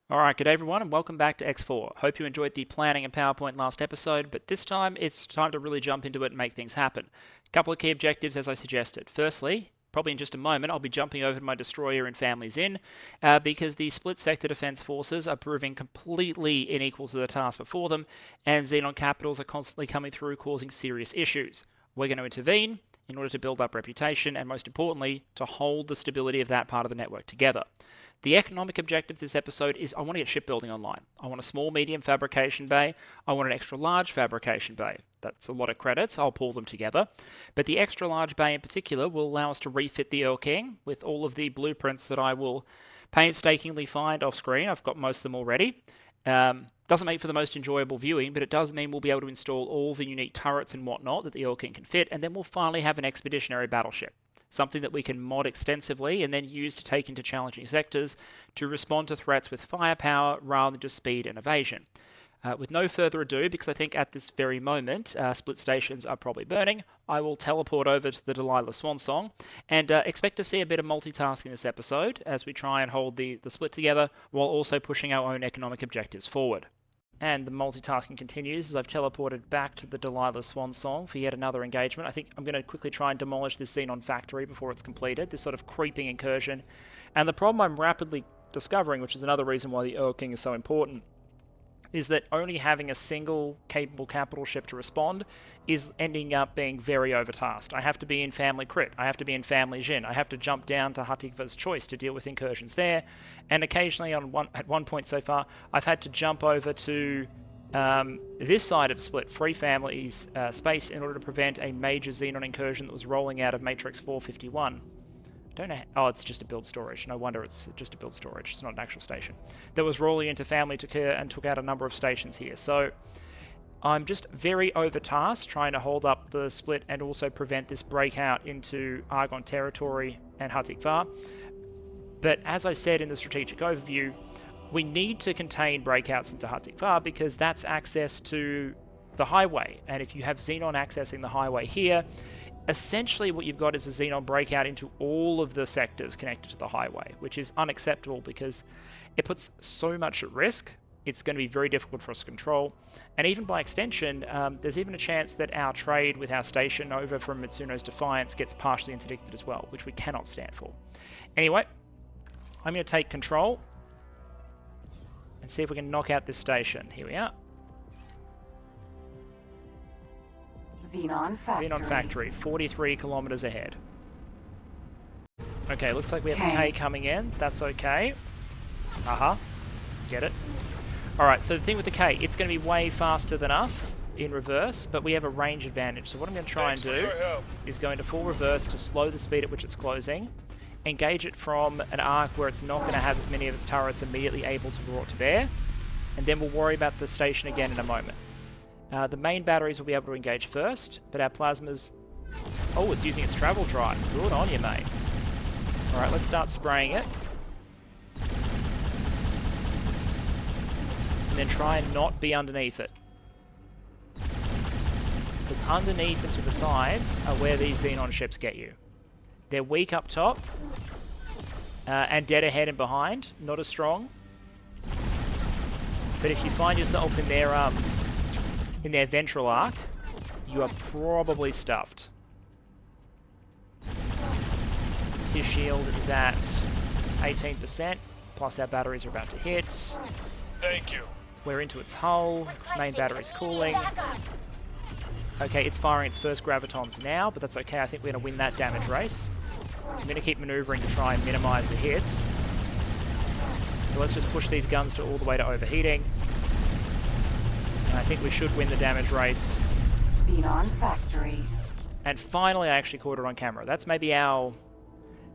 Alright, good day everyone and welcome back to X4. Hope you enjoyed the planning and PowerPoint last episode, but this time it's time to really jump into it and make things happen. A couple of key objectives as I suggested. Firstly, probably in just a moment, I'll be jumping over to my destroyer in Families Inn because the split sector defense forces are proving completely unequal to the task before them, and Xenon capitals are constantly coming through causing serious issues. We're going to intervene in order to build up reputation and most importantly, to hold the stability of that part of the network together. The economic objective of this episode is I want to get shipbuilding online. I want a small, medium fabrication bay. I want an extra large fabrication bay. That's a lot of credits. I'll pull them together. But the extra large bay in particular will allow us to refit the Erlking with all of the blueprints that I will painstakingly find off screen. I've got most of them already. Doesn't make for the most enjoyable viewing, but it does mean we'll be able to install all the unique turrets and whatnot that the Erlking can fit, and then we'll finally have an expeditionary battleship. Something that we can mod extensively and then use to take into challenging sectors to respond to threats with firepower rather than just speed and evasion. With no further ado, because I think at this very moment split stations are probably burning, I will teleport over to the Delilah Swan Song and expect to see a bit of multitasking this episode as we try and hold the split together while also pushing our own economic objectives forward. And the multitasking continues as I've teleported back to the Delilah Swan Song for yet another engagement. I think I'm going to quickly try and demolish this Xenon factory before it's completed, this sort of creeping incursion. And the problem I'm rapidly discovering, which is another reason why the Erlking is so important, is that only having a single capable capital ship to respond is ending up being very overtasked. I have to be in Family Crit, I have to be in Family Jin, I have to jump down to Hatikva's Choice to deal with incursions there, and occasionally at one point so far, I've had to jump over to this side of Split, Free Family's space, in order to prevent a major Xenon incursion that was rolling out of Matrix 451. Don't know. Oh, it's just a build storage. No wonder it's just a build storage. It's not an actual station. That was rolling into Family and took out a number of stations here. So I'm just very overtasked trying to hold up the split and also prevent this breakout into Argon territory and Hatikva. But as I said in the strategic overview, we need to contain breakouts into Hatikva because that's access to the highway. And if you have Xenon accessing the highway here, essentially what you've got is a Xenon breakout into all of the sectors connected to the highway, which is unacceptable because it puts so much at risk. It's going to be very difficult for us to control. And even by extension, there's even a chance that our trade with our station over from Mitsuno's Defiance gets partially interdicted as well, which we cannot stand for. Anyway, I'm going to take control and see if we can knock out this station. Here we are. Xenon Factory, 43 kilometers ahead. Okay, looks like we have a K coming in. That's okay. Get it. Alright, so the thing with the K, it's going to be way faster than us in reverse, but we have a range advantage. So what I'm going to try and do is go into full reverse to slow the speed at which it's closing, engage it from an arc where it's not going to have as many of its turrets immediately able to be brought to bear, and then we'll worry about the station again in a moment. The main batteries will be able to engage first, but our plasmas... Oh, it's using its travel drive. Good on you, mate. Alright, let's start spraying it. And then try and not be underneath it. Because underneath and to the sides are where these Xenon ships get you. They're weak up top, and dead ahead and behind, not as strong. But if you find yourself in their ventral arc, you are probably stuffed. His shield is at 18%, plus our batteries are about to hit. Thank you. We're into its hull, main battery's cooling. Okay, it's firing its first gravitons now, but that's okay, I think we're going to win that damage race. I'm going to keep maneuvering to try and minimize the hits. So let's just push these guns to all the way to overheating. And I think we should win the damage race. Xenon Factory. And finally, I actually caught it on camera. That's maybe our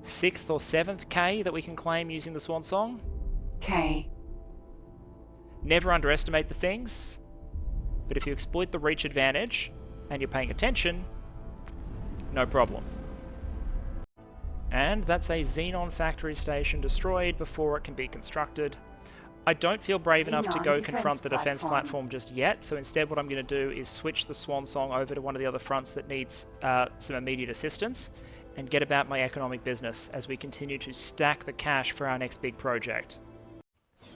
6th or 7th K that we can claim using the Swan Song. K. Never underestimate the things, but if you exploit the reach advantage and you're paying attention, no problem. And that's a Xenon Factory station destroyed before it can be constructed. I don't feel brave enough to go confront the defense platform just yet, so instead what I'm going to do is switch the Swan Song over to one of the other fronts that needs some immediate assistance, and get about my economic business as we continue to stack the cash for our next big project.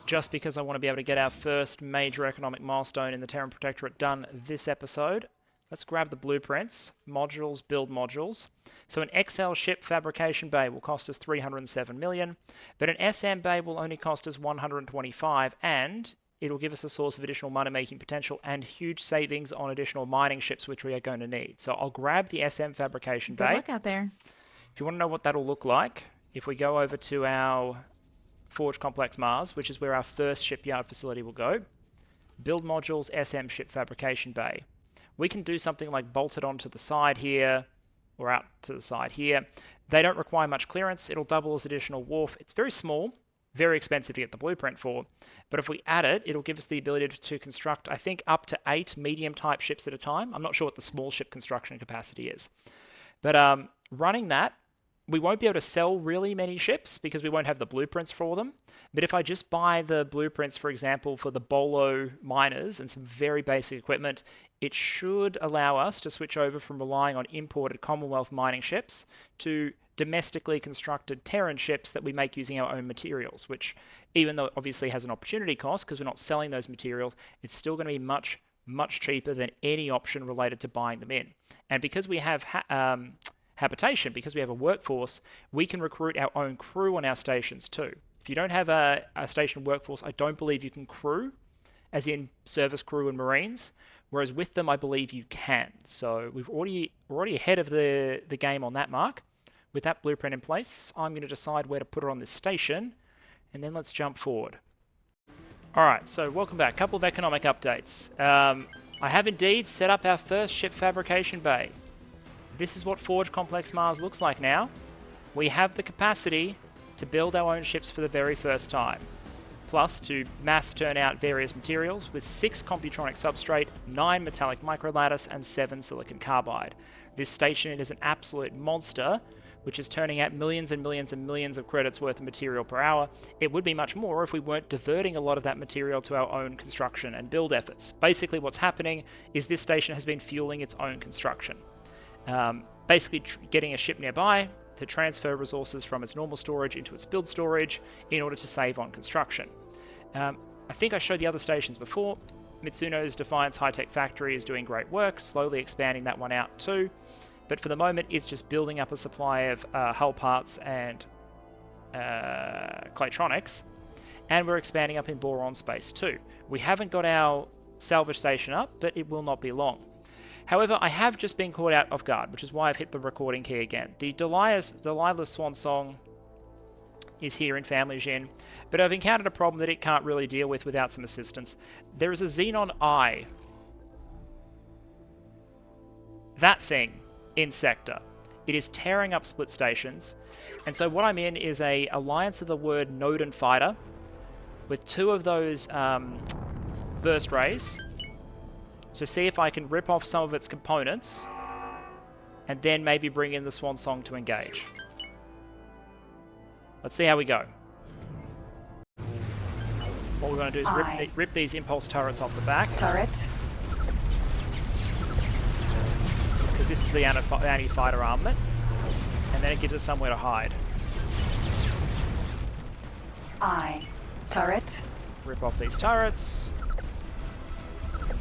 just because I want to be able to get our first major economic milestone in the Terran Protectorate done this episode. Let's grab the blueprints, modules, build modules. So an XL ship fabrication bay will cost us 307 million, but an SM bay will only cost us 125, and it'll give us a source of additional money-making potential and huge savings on additional mining ships, which we are going to need. So I'll grab the SM fabrication bay. Good luck out there. If you want to know what that'll look like, if we go over to our Forge Complex Mars, which is where our first shipyard facility will go, build modules, SM ship fabrication bay. We can do something like bolt it onto the side here, or out to the side here. They don't require much clearance. It'll double as additional wharf. It's very small, very expensive to get the blueprint for, but if we add it, it'll give us the ability to construct, I think, up to 8 medium-type ships at a time. I'm not sure what the small ship construction capacity is. But running that, we won't be able to sell really many ships because we won't have the blueprints for them. But if I just buy the blueprints, for example, for the Bolo miners and some very basic equipment, it should allow us to switch over from relying on imported Commonwealth mining ships to domestically constructed Terran ships that we make using our own materials, which, even though it obviously has an opportunity cost because we're not selling those materials, it's still going to be much, much cheaper than any option related to buying them in. And because we have habitation, because we have a workforce, we can recruit our own crew on our stations too. If you don't have a station workforce, I don't believe you can crew, as in service crew and Marines, whereas with them, I believe you can. So we're already ahead of the game on that mark. With that blueprint in place, I'm going to decide where to put it on this station, and then let's jump forward. Alright, so welcome back. Couple of economic updates. I have indeed set up our first ship fabrication bay. This is what Forge Complex Mars looks like now. We have the capacity to build our own ships for the very first time, plus to mass turn out various materials with 6 Computronic substrate, 9 metallic microlattice, and 7 silicon carbide. This station is an absolute monster, which is turning out millions and millions and millions of credits worth of material per hour. It would be much more if we weren't diverting a lot of that material to our own construction and build efforts. Basically what's happening is this station has been fueling its own construction. Basically getting a ship nearby to transfer resources from its normal storage into its build storage in order to save on construction. I think I showed the other stations before. Mitsuno's Defiance High-Tech Factory is doing great work, slowly expanding that one out too. But for the moment, it's just building up a supply of hull parts and Claytronics. And we're expanding up in boron space too. We haven't got our salvage station up, but it will not be long. However, I have just been caught out off guard, which is why I've hit the recording key again. The Delilah's Swan Song is here in Family Jin, but I've encountered a problem that it can't really deal with without some assistance. There is a Xenon I. That thing in Sector. It is tearing up split stations, and so what I'm in is a Alliance of the Word Node and Fighter with 2 of those burst rays to see if I can rip off some of its components and then maybe bring in the Swan Song to engage. Let's see how we go. What we're going to do is rip these impulse turrets off the back. Turret. Because this is the anti-fighter armament. And then it gives us somewhere to hide. Turret. Rip off these turrets.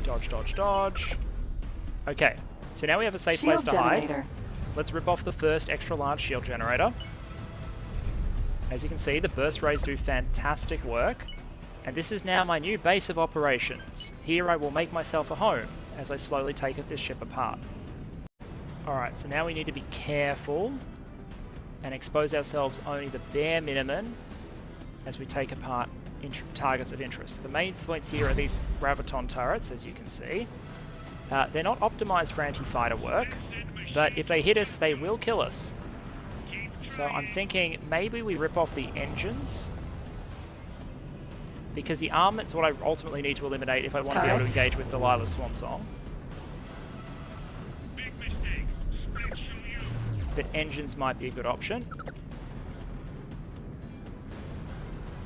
Dodge, dodge, dodge. Okay, so now we have a safe place to hide. Let's rip off the first extra large shield generator. As you can see, the burst rays do fantastic work. And this is now my new base of operations. Here I will make myself a home as I slowly take this ship apart. Alright, so now we need to be careful and expose ourselves only the bare minimum as we take apart targets of interest. The main points here are these graviton turrets, as you can see. They're not optimized for anti-fighter work, but if they hit us, they will kill us. So I'm thinking maybe we rip off the engines, because the armament's what I ultimately need to eliminate if I want to be able to engage with Delilah's Swan Song. But engines might be a good option.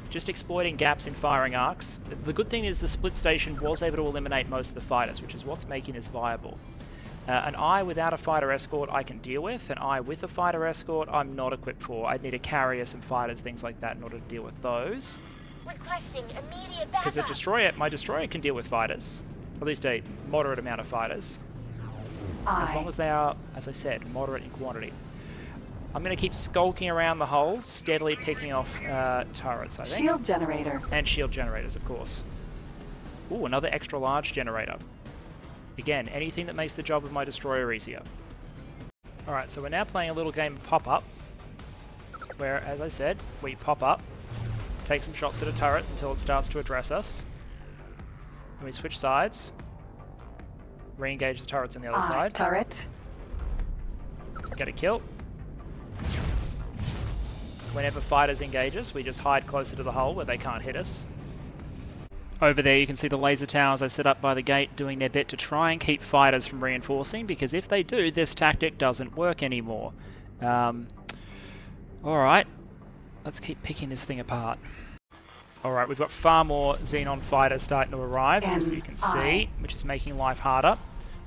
Just exploiting gaps in firing arcs. The good thing is the split station was able to eliminate most of the fighters, which is what's making this viable. An eye without a fighter escort I can deal with. An eye with a fighter escort I'm not equipped for. I'd need a carrier, some fighters, things like that in order to deal with those. Requesting immediate Because backup. my destroyer can deal with fighters. At least a moderate amount of fighters. As long as they are, as I said, moderate in quantity. I'm going to keep skulking around the holes, steadily picking off turrets, I think. Shield generator. And shield generators, of course. Ooh, another extra large generator. Again, anything that makes the job of my destroyer easier. Alright, so we're now playing a little game of pop-up, where, as I said, we pop up, take some shots at a turret until it starts to address us, and we switch sides, re-engage the turrets on the other side, Turret. get a kill. Whenever fighters engage us, we just hide closer to the hull where they can't hit us. Over there you can see the laser towers I set up by the gate doing their bit to try and keep fighters from reinforcing, because if they do, this tactic doesn't work anymore. Alright, let's keep picking this thing apart. Alright, we've got far more Xenon fighters starting to arrive, as you can see, which is making life harder.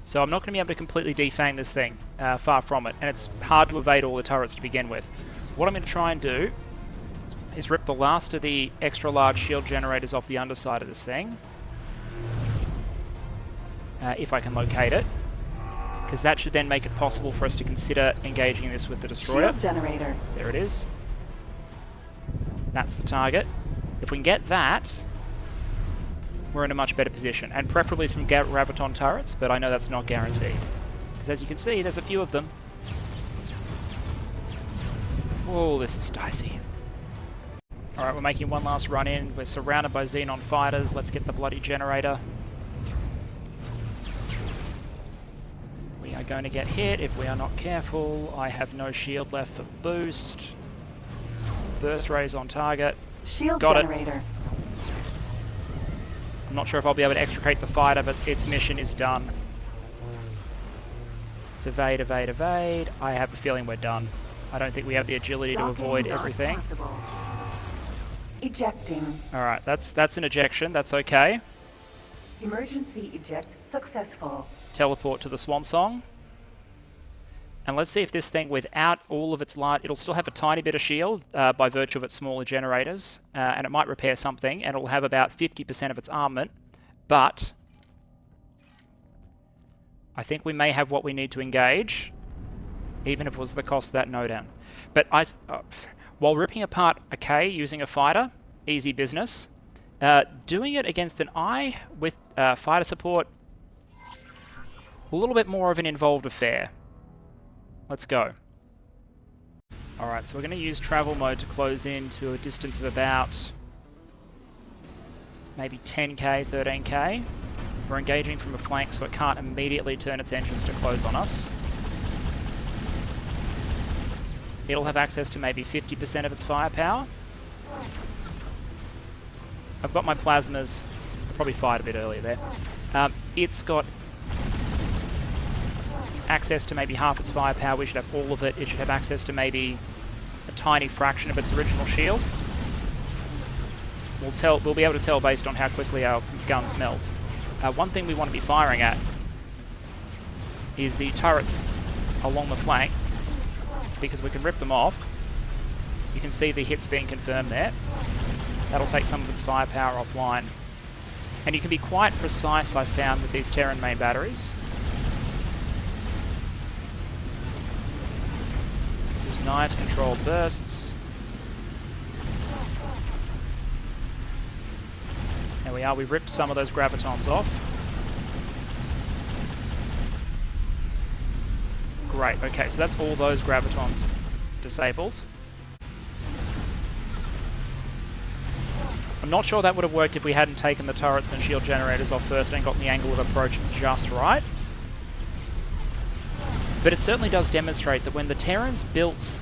So I'm not going to be able to completely defang this thing, far from it, and it's hard to evade all the turrets to begin with. What I'm going to try and do is rip the last of the extra large shield generators off the underside of this thing. If I can locate it. Because that should then make it possible for us to consider engaging this with the destroyer. Shield generator. There it is. That's the target. If we can get that, we're in a much better position. And preferably some graviton turrets, but I know that's not guaranteed. Because as you can see, there's a few of them. Whoa, this is dicey. Alright, we're making one last run in. We're surrounded by Xenon fighters. Let's get the bloody generator. We are going to get hit if we are not careful. I have no shield left for boost. Burst rays on target. Shield Got generator. it. I'm not sure if I'll be able to extricate the fighter, but its mission is done. Let's evade, evade, evade. I have a feeling we're done. I don't think we have the agility to avoid everything. Ejecting. Alright, that's an ejection. That's okay. Emergency eject successful. Teleport to the swan song. And let's see if this thing, without all of its light, it'll still have a tiny bit of shield by virtue of its smaller generators, and it might repair something, and it'll have about 50% of its armament, but I think we may have what we need to engage, even if it was the cost of that no down. But while ripping apart a K using a fighter, easy business. Doing it against an I with fighter support, a little bit more of an involved affair. Let's go. Alright, so we're going to use travel mode to close in to a distance of about maybe 10k, 13k. We're engaging from a flank, so it can't immediately turn its engines to close on us. It'll have access to maybe 50% of its firepower. I've got my plasmas. I probably fired a bit earlier there. It's got access to maybe half its firepower. We should have all of it. It should have access to maybe a tiny fraction of its original shield. We'll be able to tell based on how quickly our guns melt. One thing we want to be firing at is the turrets along the flank, because we can rip them off. You can see the hits being confirmed there. That'll take some of its firepower offline. And you can be quite precise, I've found, with these Terran main batteries. Just nice controlled bursts. There we are, we've ripped some of those gravitons off. Great, okay, so that's all those gravitons disabled. I'm not sure that would have worked if we hadn't taken the turrets and shield generators off first and gotten the angle of approach just right. But it certainly does demonstrate that when the Terrans built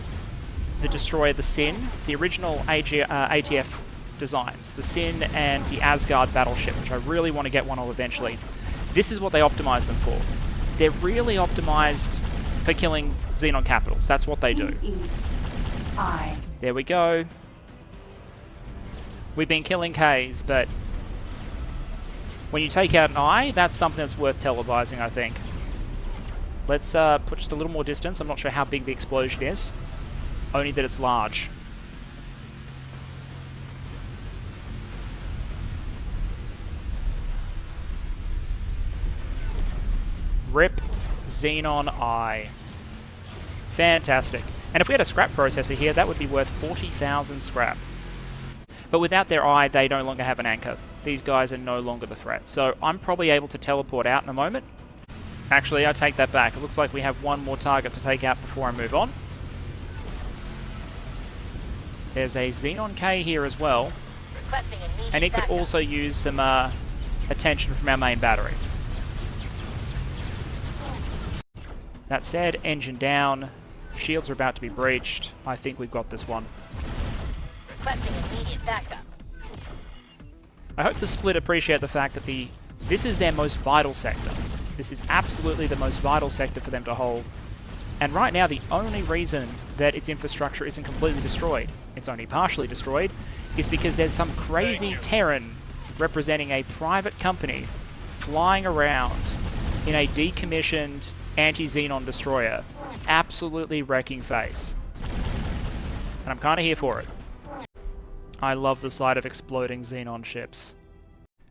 the destroyer, the Sin, the original ATF designs, the Sin and the Asgard battleship, which I really want to get one of eventually, this is what they optimized them for. They're really optimized for killing Xenon capitals. That's what they do. There we go. We've been killing Ks, but when you take out an I, that's something that's worth televising, I think. Let's put just a little more distance. I'm not sure how big the explosion is, only that it's large. Rip Xenon I. Fantastic. And if we had a scrap processor here, that would be worth 40,000 scrap. But without their eye, they no longer have an anchor. These guys are no longer the threat. So I'm probably able to teleport out in a moment. Actually, I take that back. It looks like we have one more target to take out before I move on. There's a Xenon K here as well. And it could also use some attention from our main battery. That said, engine down. Shields are about to be breached. I think we've got this one. Requesting immediate backup. I hope the Split appreciate the fact that this is their most vital sector. This is absolutely the most vital sector for them to hold. And right now, the only reason that its infrastructure isn't completely destroyed, it's only partially destroyed, is because there's some crazy Terran representing a private company flying around in a decommissioned anti-Xenon destroyer, absolutely wrecking face. And I'm kind of here for it. I love the sight of exploding Xenon ships.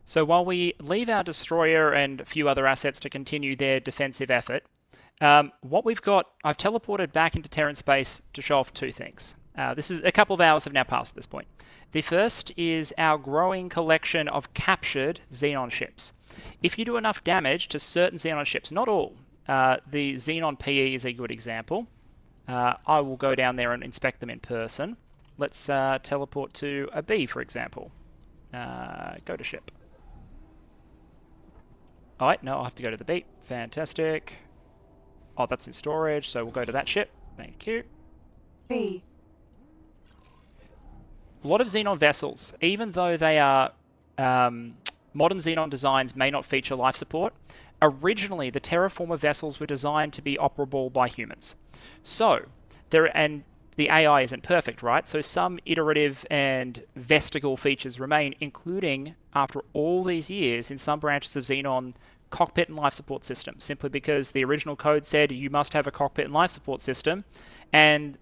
So while we leave our destroyer and a few other assets to continue their defensive effort, what we've got, I've teleported back into Terran space to show off two things. This is a couple of hours have now passed at this point. The first is our growing collection of captured Xenon ships. If you do enough damage to certain Xenon ships, not all, the Xenon PE is a good example. I will go down there and inspect them in person. Let's teleport to a B, for example. Go to ship. Oh, wait, no, I'll have to go to the B. Fantastic. Oh, that's in storage, so we'll go to that ship. Thank you. B. A lot of Xenon vessels, even though they are modern Xenon designs may not feature life support, originally the terraformer vessels were designed to be operable by humans. So, and the AI isn't perfect, right? So some iterative and vestigial features remain, including, after all these years, in some branches of Xenon, cockpit and life support systems, simply because the original code said you must have a cockpit and life support system, and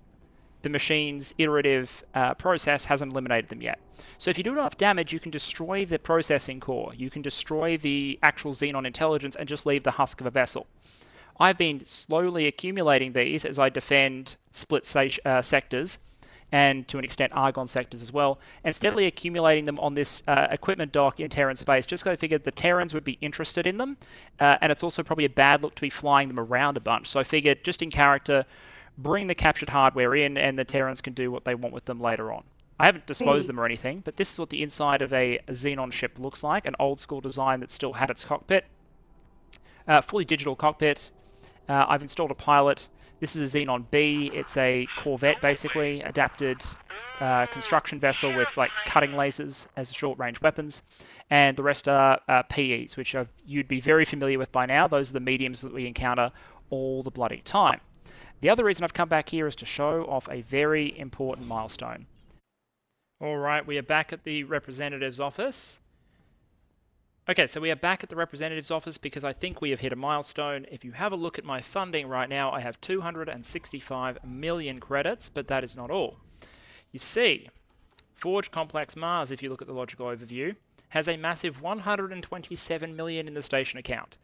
the machine's iterative process hasn't eliminated them yet. So if you do enough damage, you can destroy the processing core, you can destroy the actual Xenon intelligence and just leave the husk of a vessel. I've been slowly accumulating these as I defend split sectors, and to an extent Argon sectors as well, and steadily accumulating them on this equipment dock in Terran space, just because I figured the Terrans would be interested in them, and it's also probably a bad look to be flying them around a bunch. So I figured, just in character, bring the captured hardware in, and the Terrans can do what they want with them later on. I haven't disposed them or anything, but this is what the inside of a Xenon ship looks like, an old school design that still had its cockpit. Fully digital cockpit. I've installed a pilot. This is a Xenon B. It's a corvette, basically, adapted construction vessel with like cutting lasers as short-range weapons. And the rest are PEs, which you'd be very familiar with by now. Those are the mediums that we encounter all the bloody time. The other reason I've come back here is to show off a very important milestone. All right, we are back at the representative's office. Okay, so we are back at the representative's office because I think we have hit a milestone. If you have a look at my funding right now, I have 265 million credits, but that is not all. You see, Forge Complex Mars, if you look at the logical overview, has a massive 127 million in the station account.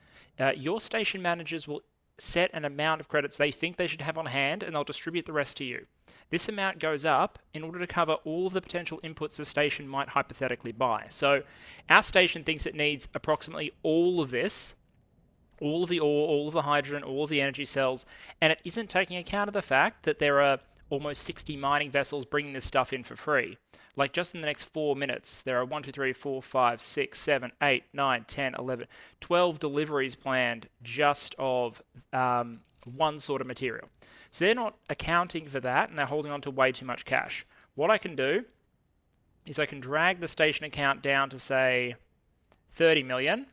Your station managers will set an amount of credits they think they should have on hand, and they'll distribute the rest to you. This amount goes up in order to cover all of the potential inputs the station might hypothetically buy. So our station thinks it needs approximately all of this, all of the ore, all of the hydrogen, all of the energy cells, and it isn't taking account of the fact that there are almost 60 mining vessels bringing this stuff in for free. Like just in the next 4 minutes, there are 1, 2, 3, 4, 5, 6, 7, 8, 9, 10, 11, 12 deliveries planned just of one sort of material. So they're not accounting for that, and they're holding on to way too much cash. What I can do is I can drag the station account down to, say, 30 million,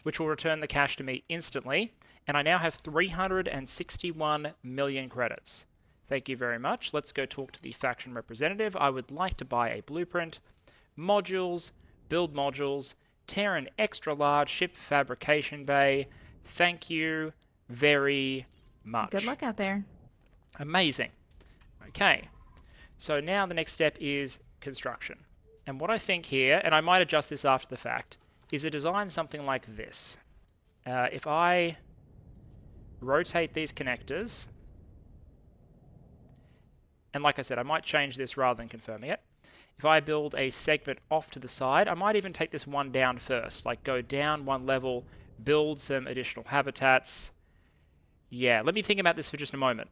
which will return the cash to me instantly, and I now have 361 million credits. Thank you very much. Let's go talk to the faction representative. I would like to buy a blueprint, modules, build modules, Terran extra large ship fabrication bay. Thank you very much. Good luck out there. Amazing. Okay, so now the next step is construction. And what I think here, and I might adjust this after the fact, is to design something like this. If I rotate these connectors, and like I said, I might change this rather than confirming it. If I build a segment off to the side, I might even take this one down first, like go down one level, build some additional habitats. Yeah, let me think about this for just a moment.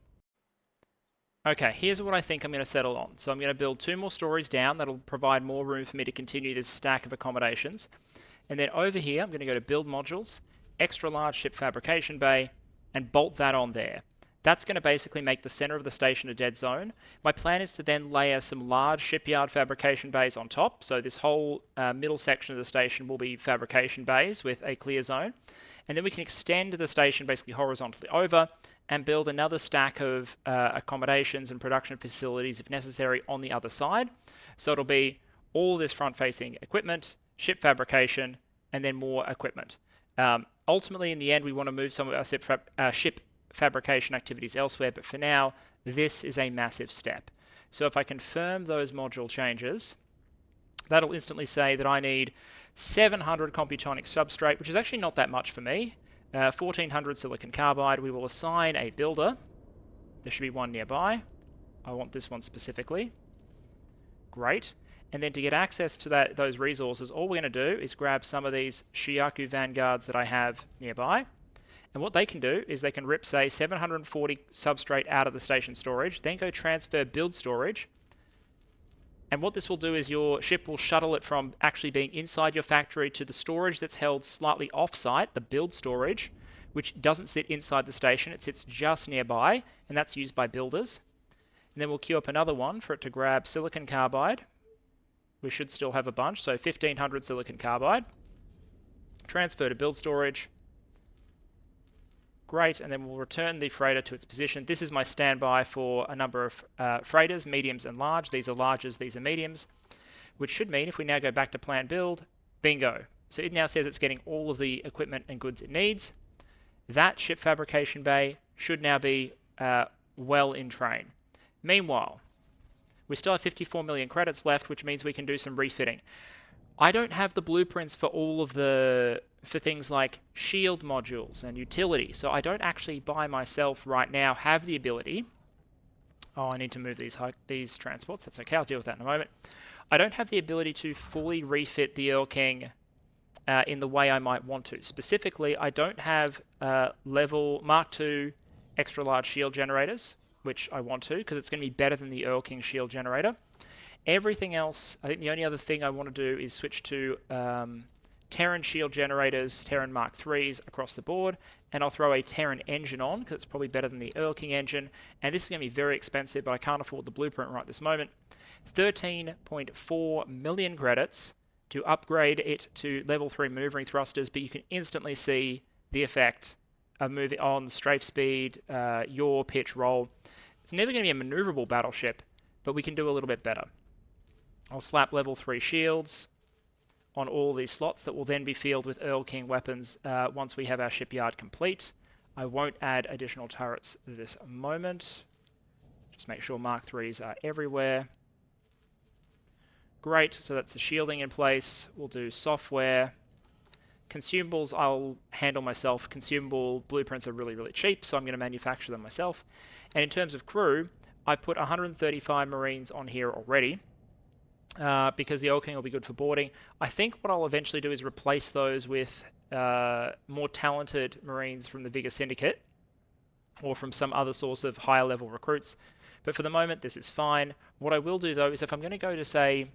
Okay, here's what I think I'm going to settle on. So I'm going to build 2 more stories down. That'll provide more room for me to continue this stack of accommodations. And then over here, I'm going to go to build modules, extra large ship fabrication bay, and bolt that on there. That's going to basically make the center of the station a dead zone. My plan is to then layer some large shipyard fabrication bays on top. So this whole middle section of the station will be fabrication bays with a clear zone. And then we can extend the station basically horizontally over and build another stack of accommodations and production facilities if necessary on the other side. So it'll be all this front-facing equipment, ship fabrication, and then more equipment. Ultimately, in the end, we want to move some of our ship fabrication activities elsewhere, but for now, this is a massive step. So if I confirm those module changes, that'll instantly say that I need 700 computonic substrate, which is actually not that much for me. 1400 silicon carbide. We will assign a builder. There should be one nearby. I want this one specifically. Great. And then to get access to those resources, all we're going to do is grab some of these Shiyaku vanguards that I have nearby. And what they can do is they can rip, say, 740 substrate out of the station storage, then go transfer build storage. And what this will do is your ship will shuttle it from actually being inside your factory to the storage that's held slightly off-site, the build storage, which doesn't sit inside the station. It sits just nearby, and that's used by builders. And then we'll queue up another one for it to grab silicon carbide. We should still have a bunch, so 1500 silicon carbide. Transfer to build storage. Great, and then we'll return the freighter to its position. This is my standby for a number of freighters, mediums and large. These are larges, these are mediums, which should mean if we now go back to plan build, bingo. So it now says it's getting all of the equipment and goods it needs. That ship fabrication bay should now be well in train. Meanwhile, we still have 54 million credits left, which means we can do some refitting. I don't have the blueprints for all of for things like shield modules and utility, so I don't actually by myself right now have the ability. Oh, I need to move these transports. That's okay, I'll deal with that in a moment. I don't have the ability to fully refit the Erlking in the way I might want to. Specifically, I don't have level Mark II extra large shield generators, which I want to, because it's going to be better than the Erlking shield generator. Everything else, I think the only other thing I want to do is switch to Terran shield generators, Terran Mark IIIs across the board, and I'll throw a Terran engine on, because it's probably better than the Erlking engine, and this is going to be very expensive, but I can't afford the blueprint right this moment. 13.4 million credits to upgrade it to level 3 maneuvering thrusters, but you can instantly see the effect of moving on strafe speed, yaw, pitch, roll. It's never going to be a maneuverable battleship, but we can do a little bit better. I'll slap level 3 shields on all these slots that will then be filled with Erlking weapons once we have our shipyard complete. I won't add additional turrets this moment. Just make sure Mark IIIs are everywhere. Great, so that's the shielding in place. We'll do software. Consumables I'll handle myself. Consumable blueprints are really, really cheap, so I'm going to manufacture them myself. And in terms of crew, I put 135 Marines on here already. Because the Erlking will be good for boarding. I think what I'll eventually do is replace those with more talented Marines from the Vigor Syndicate or from some other source of higher level recruits. But for the moment, this is fine. What I will do though is if I'm going to go to say,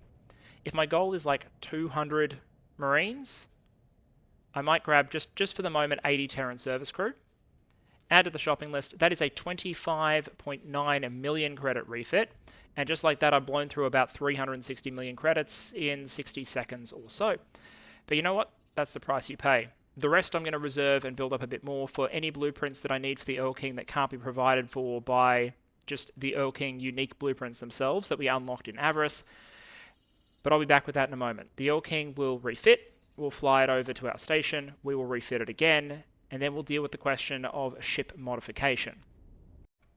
if my goal is like 200 Marines, I might grab just for the moment 80 Terran service crew. Add to the shopping list. That is a 25.9 million credit refit. And just like that, I've blown through about 360 million credits in 60 seconds or so. But you know what? That's the price you pay. The rest I'm going to reserve and build up a bit more for any blueprints that I need for the Erlking that can't be provided for by just the Erlking unique blueprints themselves that we unlocked in Avarice. But I'll be back with that in a moment. The Erlking will refit. We'll fly it over to our station. We will refit it again. And then we'll deal with the question of ship modification.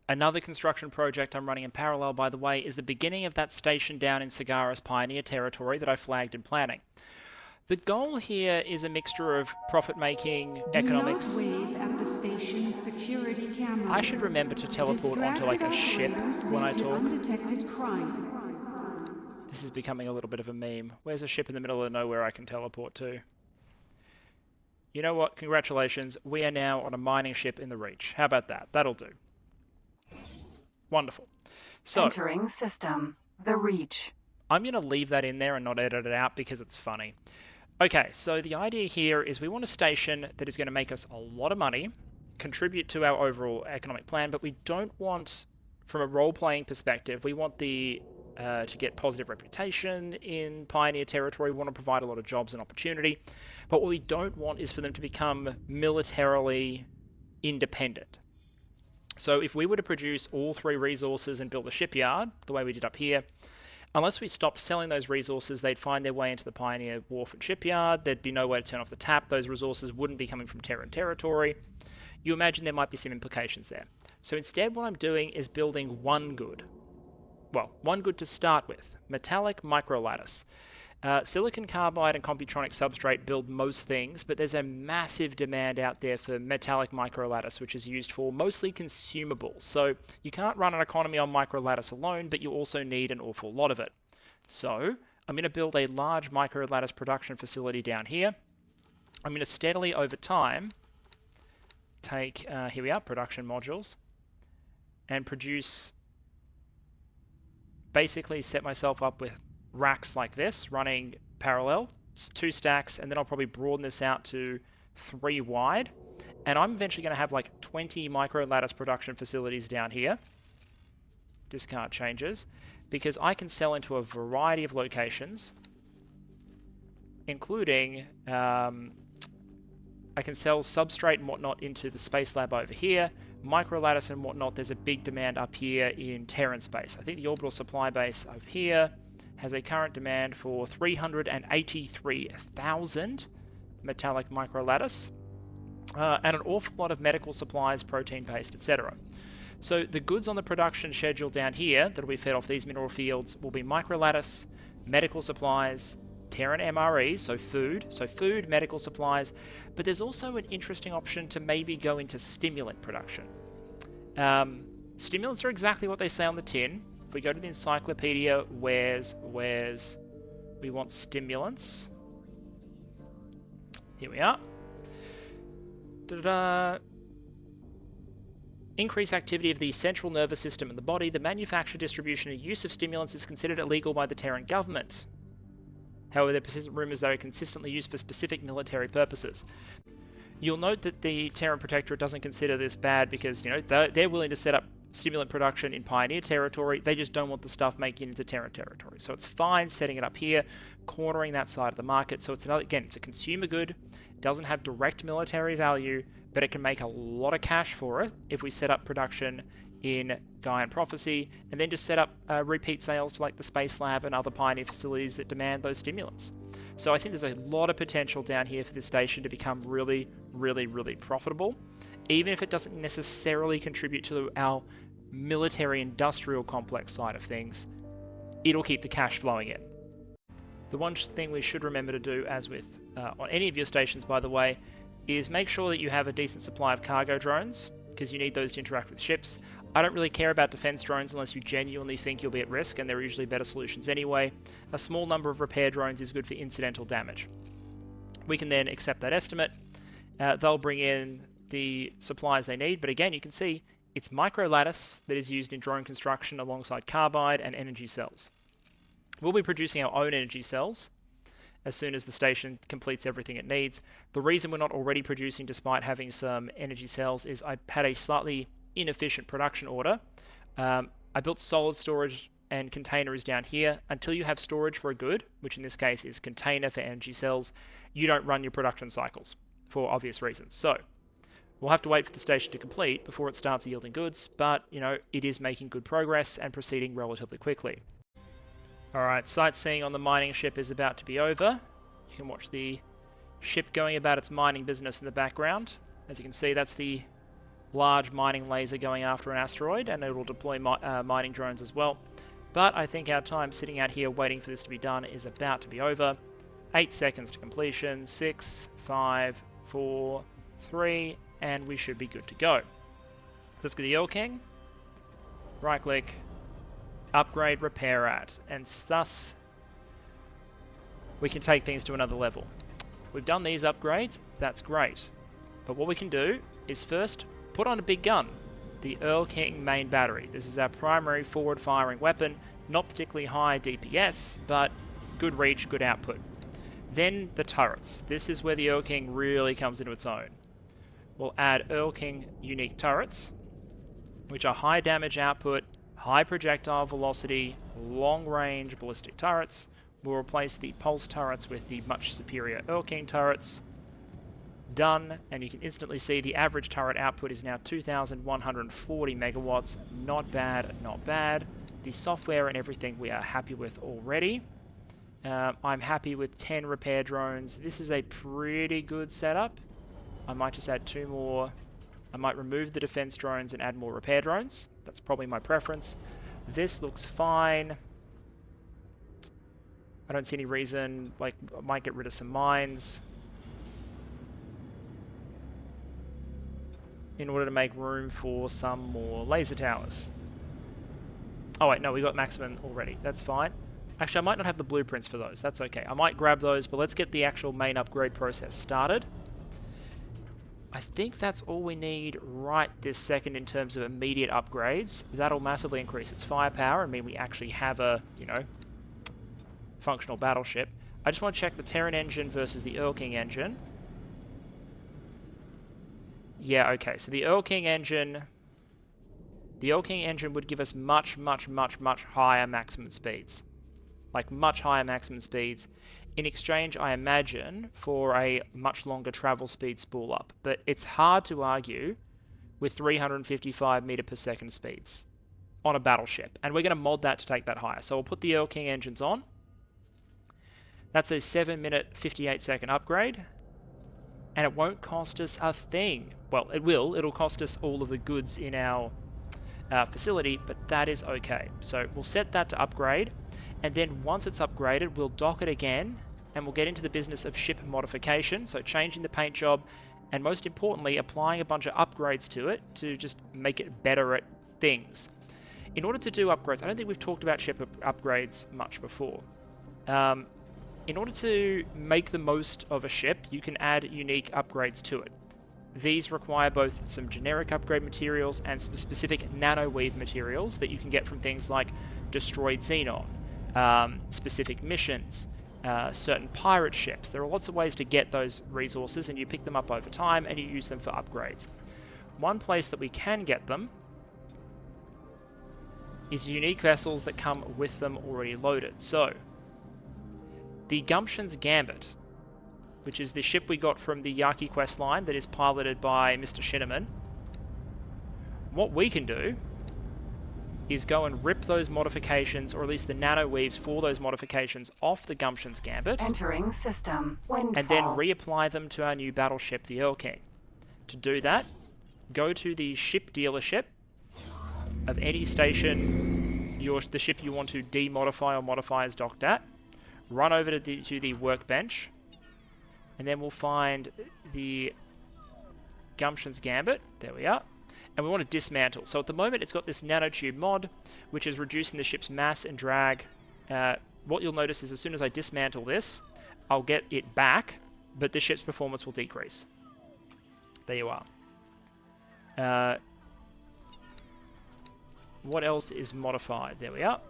Another construction project I'm running in parallel, by the way, is the beginning of that station down in Sagara's Pioneer territory that I flagged in planning. The goal here is a mixture of profit-making, Do economics. not wave at the station's security cameras. I should remember to teleport onto like a ship when I talk. Undetected crime. This is becoming a little bit of a meme. Where's a ship in the middle of nowhere I can teleport to? You know what? Congratulations. We are now on a mining ship in the Reach. How about that? That'll do. Wonderful. So, Entering system. The Reach. I'm going to leave that in there and not edit it out because it's funny. Okay, so the idea here is we want a station that is going to make us a lot of money, contribute to our overall economic plan, but we don't want, from a role-playing perspective, we want the to get positive reputation in Pioneer territory. We want to provide a lot of jobs and opportunity, but what we don't want is for them to become militarily independent. So if we were to produce all 3 resources and build a shipyard, the way we did up here, unless we stopped selling those resources, they'd find their way into the Pioneer wharf and shipyard. There'd be no way to turn off the tap. Those resources wouldn't be coming from Terran territory. You imagine there might be some implications there. So instead what I'm doing is building one good. Well, one good to start with. Metallic microlattice. Silicon carbide and computronic substrate build most things, but there's a massive demand out there for metallic microlattice, which is used for mostly consumables. So you can't run an economy on microlattice alone, but you also need an awful lot of it. So I'm going to build a large microlattice production facility down here. I'm going to steadily over time take, here we are, production modules, and produce, basically set myself up with racks like this running parallel. It's 2 stacks, and then I'll probably broaden this out to 3 wide, and I'm eventually going to have like 20 microlattice production facilities down here. Discard changes, because I can sell into a variety of locations, including I can sell substrate and whatnot into the space lab over here. Microlattice and whatnot, there's a big demand up here in Terran space. I think the orbital supply base over here has a current demand for 383,000 metallic microlattice, and an awful lot of medical supplies, protein paste, etc. So the goods on the production schedule down here that will be fed off these mineral fields will be microlattice, medical supplies, Terran MREs, so food, medical supplies, but there's also an interesting option to maybe go into stimulant production. Stimulants are exactly what they say on the tin. If we go to the encyclopedia, where's we want stimulants. Here we are. Da-da-da. Increase activity of the central nervous system in the body. The manufacture, distribution, and use of stimulants is considered illegal by the Terran government. However, there are persistent rumors they are consistently used for specific military purposes. You'll note that the Terran Protectorate doesn't consider this bad because, you know, they're willing to set up stimulant production in Pioneer territory. They just don't want the stuff making it into Terran territory. So it's fine setting it up here, cornering that side of the market. So it's another, again, it's a consumer good, doesn't have direct military value, but it can make a lot of cash for it if we set up production in Gaian Prophecy, and then just set up repeat sales to like the Space Lab and other Pioneer facilities that demand those stimulants. So I think there's a lot of potential down here for this station to become really, really, really profitable, even if it doesn't necessarily contribute to our military industrial complex side of things. It'll keep the cash flowing in. The one thing we should remember to do, as with on any of your stations by the way, is make sure that you have a decent supply of cargo drones, because you need those to interact with ships. I don't really care about defense drones unless you genuinely think you'll be at risk, and they're usually better solutions anyway. A small number of repair drones is good for incidental damage. We can then accept that estimate. They'll bring in the supplies they need, but again, you can see it's microlattice that is used in drone construction alongside carbide and energy cells. We'll be producing our own energy cells as soon as the station completes everything it needs. The reason we're not already producing despite having some energy cells is I had a slightly inefficient production order. I built solid storage and containers down here. Until you have storage for a good, which in this case is container for energy cells, you don't run your production cycles for obvious reasons. So we'll have to wait for the station to complete before it starts yielding goods, but you know, it is making good progress and proceeding relatively quickly. Alright, sightseeing on the mining ship is about to be over. You can watch the ship going about its mining business in the background. As you can see, that's the large mining laser going after an asteroid, and it will deploy mining drones as well. But I think our time sitting out here waiting for this to be done is about to be over. 8 seconds to completion. 6, 5, 4, 3, and we should be good to go. So let's go to the Erlking. Right click, upgrade, repair at, and thus we can take things to another level. We've done these upgrades, that's great. But what we can do is first put on a big gun, the Erlking main battery. This is our primary forward firing weapon, not particularly high DPS, but good reach, good output. Then the turrets. This is where the Erlking really comes into its own. We'll add Erlking unique turrets, which are high damage output, high projectile velocity, long range ballistic turrets. We'll replace the pulse turrets with the much superior Erlking turrets. Done, and you can instantly see the average turret output is now 2,140 megawatts. Not bad, not bad. The software and everything we are happy with already. I'm happy with 10 repair drones. This is a pretty good setup. I might just add 2 more. I might remove the defense drones and add more repair drones. That's probably my preference. This looks fine. I don't see any reason, like, I might get rid of some mines in order to make room for some more laser towers. Oh wait, no, we got maximum already. That's fine. Actually, I might not have the blueprints for those. That's okay. I might grab those, but let's get the actual main upgrade process started. I think that's all we need right this second in terms of immediate upgrades. That'll massively increase its firepower and mean we actually have a, you know, functional battleship. I just want to check the Terran engine versus the Erlking engine. Yeah, okay, so the Erlking engine would give us much higher maximum speeds. Like, much higher maximum speeds. In exchange, I imagine, for a much longer travel speed spool up. But it's hard to argue with 355 meter per second speeds on a battleship. And we're going to mod that to take that higher. So we'll put the Erlking engines on. That's a 7-minute, 58-second upgrade. And it won't cost us a thing. Well, it will. It'll cost us all of the goods in our facility, but that is okay. So we'll set that to upgrade. And then once it's upgraded, we'll dock it again. And we'll get into the business of ship modification. So changing the paint job. And most importantly, applying a bunch of upgrades to it to just make it better at things. In order to do upgrades, I don't think we've talked about ship upgrades much before. In order to make the most of a ship, you can add unique upgrades to it. These require both some generic upgrade materials and some specific nanoweave materials that you can get from things like destroyed Xenon, specific missions, certain pirate ships. There are lots of ways to get those resources, and you pick them up over time and you use them for upgrades. One place that we can get them is unique vessels that come with them already loaded. So, the Gumption's Gambit, which is the ship we got from the Yaki quest line that is piloted by Mr. Shinneman. What we can do is go and rip those modifications, or at least the nano weaves for those modifications, off the Gumption's Gambit. Entering system. Windfall. And then reapply them to our new battleship, the Erlking. To do that, go to the ship dealership of any station the ship you want to demodify or modify is docked at. Run over to the workbench, and then we'll find the Gumption's Gambit. There we are. And we want to dismantle. So at the moment it's got this nanotube mod, which is reducing the ship's mass and drag. What you'll notice is as soon as I dismantle this, I'll get it back, but the ship's performance will decrease. There you are. What else is modified? There we are.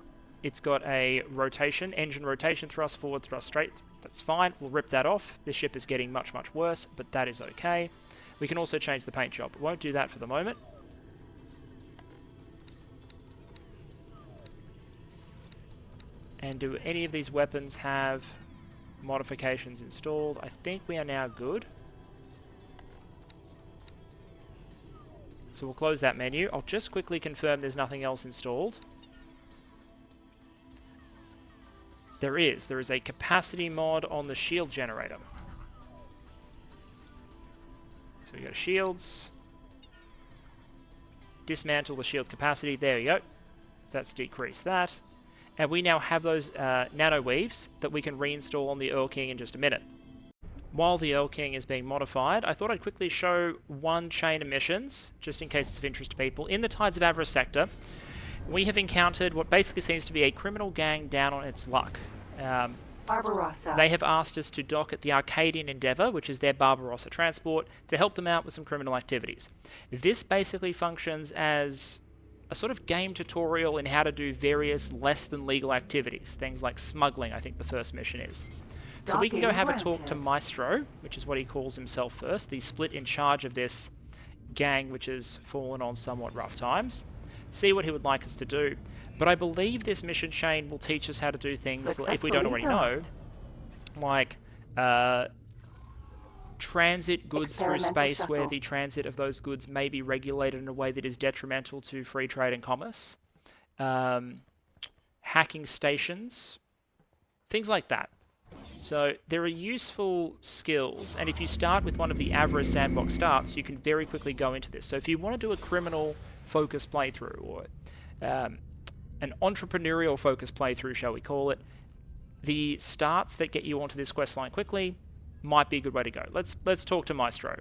It's got a rotation, engine rotation, thrust forward, thrust straight. That's fine. We'll rip that off. This ship is getting much worse, but that is okay. We can also change the paint job. Won't do that for the moment. And do any of these weapons have modifications installed? I think we are now good. So we'll close that menu. I'll just quickly confirm there's nothing else installed. There is a capacity mod on the shield generator. So we go to shields, dismantle the shield capacity, there you go. That's decreased that. And we now have those nano weaves that we can reinstall on the Erlking in just a minute. While the Erlking is being modified, I thought I'd quickly show one chain of missions, just in case it's of interest to people. In the Tides of Avarice sector, we have encountered what basically seems to be a criminal gang down on its luck. Barbarossa. They have asked us to dock at the Arcadian Endeavour, which is their Barbarossa transport, to help them out with some criminal activities. This basically functions as a sort of game tutorial in how to do various less than legal activities, things like smuggling, I think the first mission is. So we can go have a talk to Maestro, which is what he calls himself first, the split in charge of this gang which has fallen on somewhat rough times, see what he would like us to do. But I believe this mission chain will teach us how to do things, if we don't already know, like transit goods through space where the transit of those goods may be regulated in a way that is detrimental to free trade and commerce, hacking stations, things like that. So there are useful skills, and if you start with one of the Avarice sandbox starts, you can very quickly go into this. So if you want to do a criminal focused playthrough, or an entrepreneurial focused playthrough, shall we call it, the starts that get you onto this quest line quickly might be a good way to go. Let's talk to Maestro.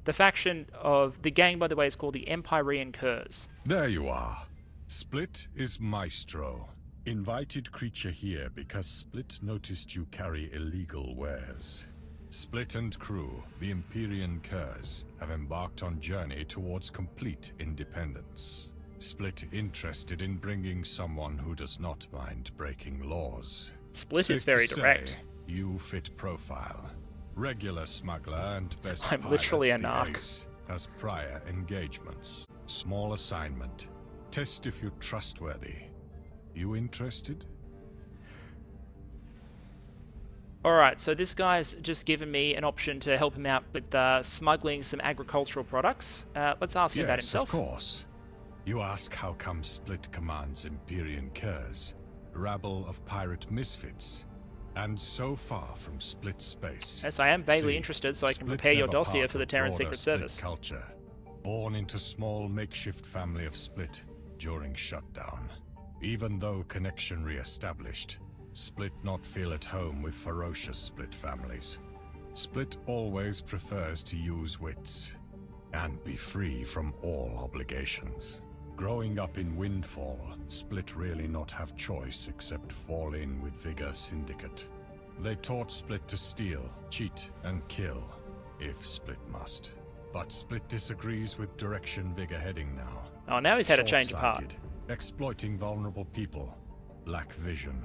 The faction of the gang, by the way, is called the Empyrean Curs. There you are. Split is Maestro. Invited creature here because Split noticed you carry illegal wares. Split and crew, the Empyrean Curs, have embarked on journey towards complete independence. Split interested in bringing someone who does not mind breaking laws. Split Safe is very to direct. say, you fit profile. Regular smuggler and best I'm pilot, literally a the narc. Ace, has prior engagements. Small assignment. Test if you're trustworthy. You interested? Alright, so this guy's just given me an option to help him out with smuggling some agricultural products. Let's ask him about himself. Yes, of course. You ask how come Split commands Empyrean Curs, rabble of pirate misfits, and so far from Split space. Yes, I am vaguely See, interested, so I can Split prepare your never dossier part for the of Terran broader Secret Split Service. culture. Born into small makeshift family of Split during shutdown. Even though connection re-established, Split not feel at home with ferocious Split families. Split always prefers to use wits, and be free from all obligations. Growing up in Windfall, Split really not have choice except fall in with Vigor Syndicate. They taught Split to steal, cheat, and kill, if Split must. But Split disagrees with direction Vigor heading now. Oh, now he's had a change of heart. Short-sighted, exploiting vulnerable people, lack vision.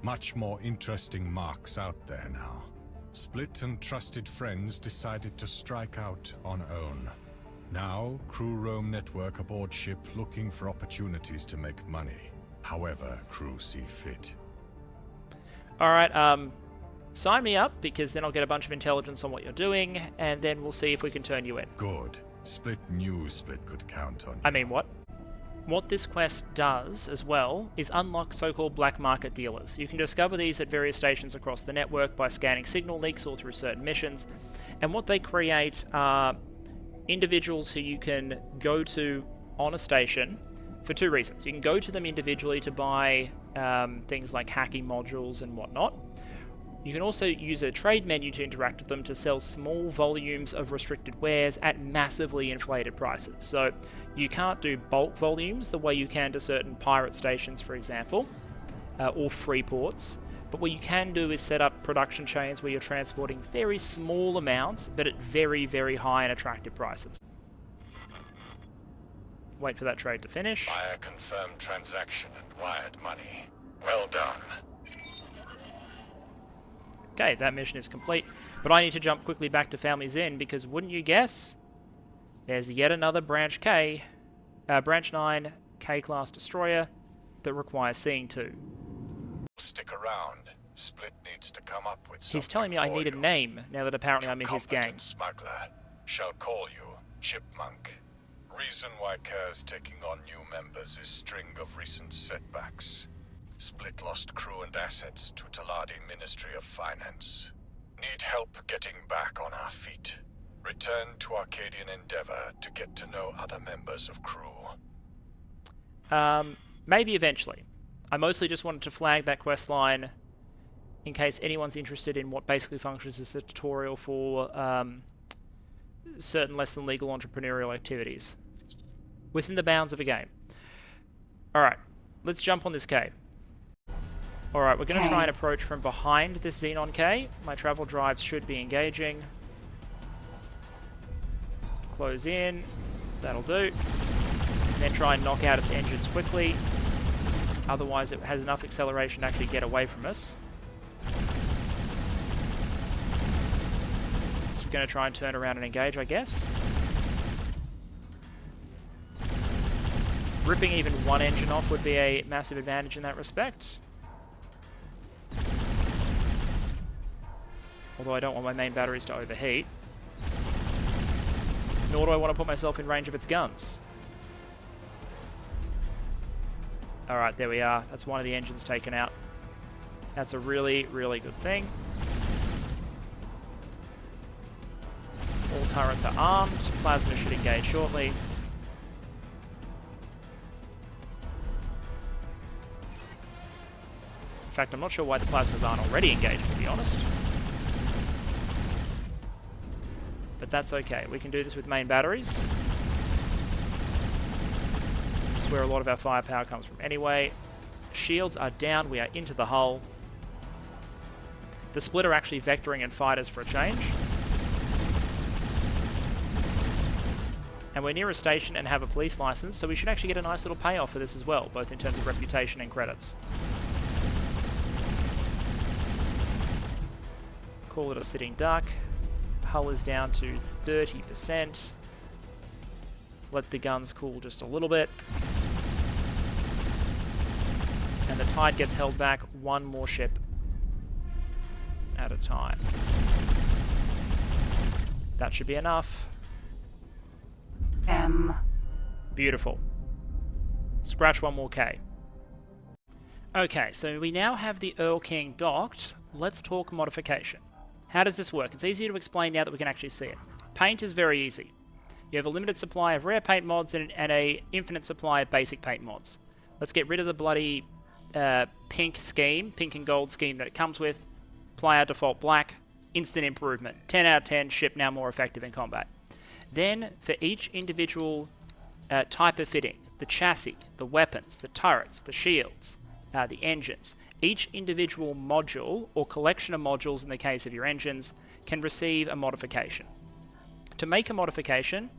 Much more interesting marks out there now. Split and trusted friends decided to strike out on own. Now, crew roam network aboard ship looking for opportunities to make money. However, crew see fit. Alright, sign me up, because then I'll get a bunch of intelligence on what you're doing, and then we'll see if we can turn you in. Good. Split knew Split could count on you. I mean, what? What this quest does, as well, is unlock so-called black market dealers. You can discover these at various stations across the network by scanning signal leaks or through certain missions, and what they create are individuals who you can go to on a station for two reasons. You can go to them individually to buy things like hacking modules and whatnot. You can also use a trade menu to interact with them to sell small volumes of restricted wares at massively inflated prices. So you can't do bulk volumes the way you can to certain pirate stations, for example, or free ports. But what you can do is set up production chains where you're transporting very small amounts, but at very, very high and attractive prices. Wait for that trade to finish. Buyer confirmed transaction and wired money. Well done. Okay, that mission is complete. But I need to jump quickly back to Family's Inn, because wouldn't you guess, there's yet another Branch 9 K-class destroyer that requires seeing to. Stick around. Split needs to come up with something. He's telling me I need a name, now that apparently I'm in his gang. Competent smuggler shall call you Chipmunk. Reason why Kerr's taking on new members is string of recent setbacks. Split lost crew and assets to Taladi Ministry of Finance. Need help getting back on our feet. Return to Arcadian Endeavour to get to know other members of crew. Maybe eventually. I mostly just wanted to flag that quest line in case anyone's interested in what basically functions as the tutorial for certain less than legal entrepreneurial activities within the bounds of a game. Alright, let's jump on this K. Alright, we're going to try and approach from behind this Xenon K. My travel drives should be engaging. Close in, that'll do. And then try and knock out its engines quickly. Otherwise it has enough acceleration to actually get away from us. So we're going to try and turn around and engage, I guess. Ripping even one engine off would be a massive advantage in that respect. Although I don't want my main batteries to overheat. Nor do I want to put myself in range of its guns. Alright, there we are. That's one of the engines taken out. That's a really, really good thing. All turrets are armed. Plasma should engage shortly. In fact, I'm not sure why the plasmas aren't already engaged, to be honest. But that's okay. We can do this with main batteries. That's where a lot of our firepower comes from anyway. Shields are down. We are into the hull. The split are actually vectoring and fighters for a change. And we're near a station and have a police license, so we should actually get a nice little payoff for this as well, both in terms of reputation and credits. Call it a sitting duck. Hull is down to 30%. Let the guns cool just a little bit. And the tide gets held back one more ship at a time. That should be enough. Beautiful. Scratch one more K. Okay, so we now have the Erlking docked. Let's talk modification. How does this work? It's easier to explain now that we can actually see it. Paint is very easy. You have a limited supply of rare paint mods and a infinite supply of basic paint mods. Let's get rid of the bloody pink and gold scheme that it comes with. Apply our default black. Instant improvement. 10 out of 10, ship now more effective in combat. Then, for each individual type of fitting, the chassis, the weapons, the turrets, the shields, the engines, each individual module, or collection of modules in the case of your engines, can receive a modification. To make a modification,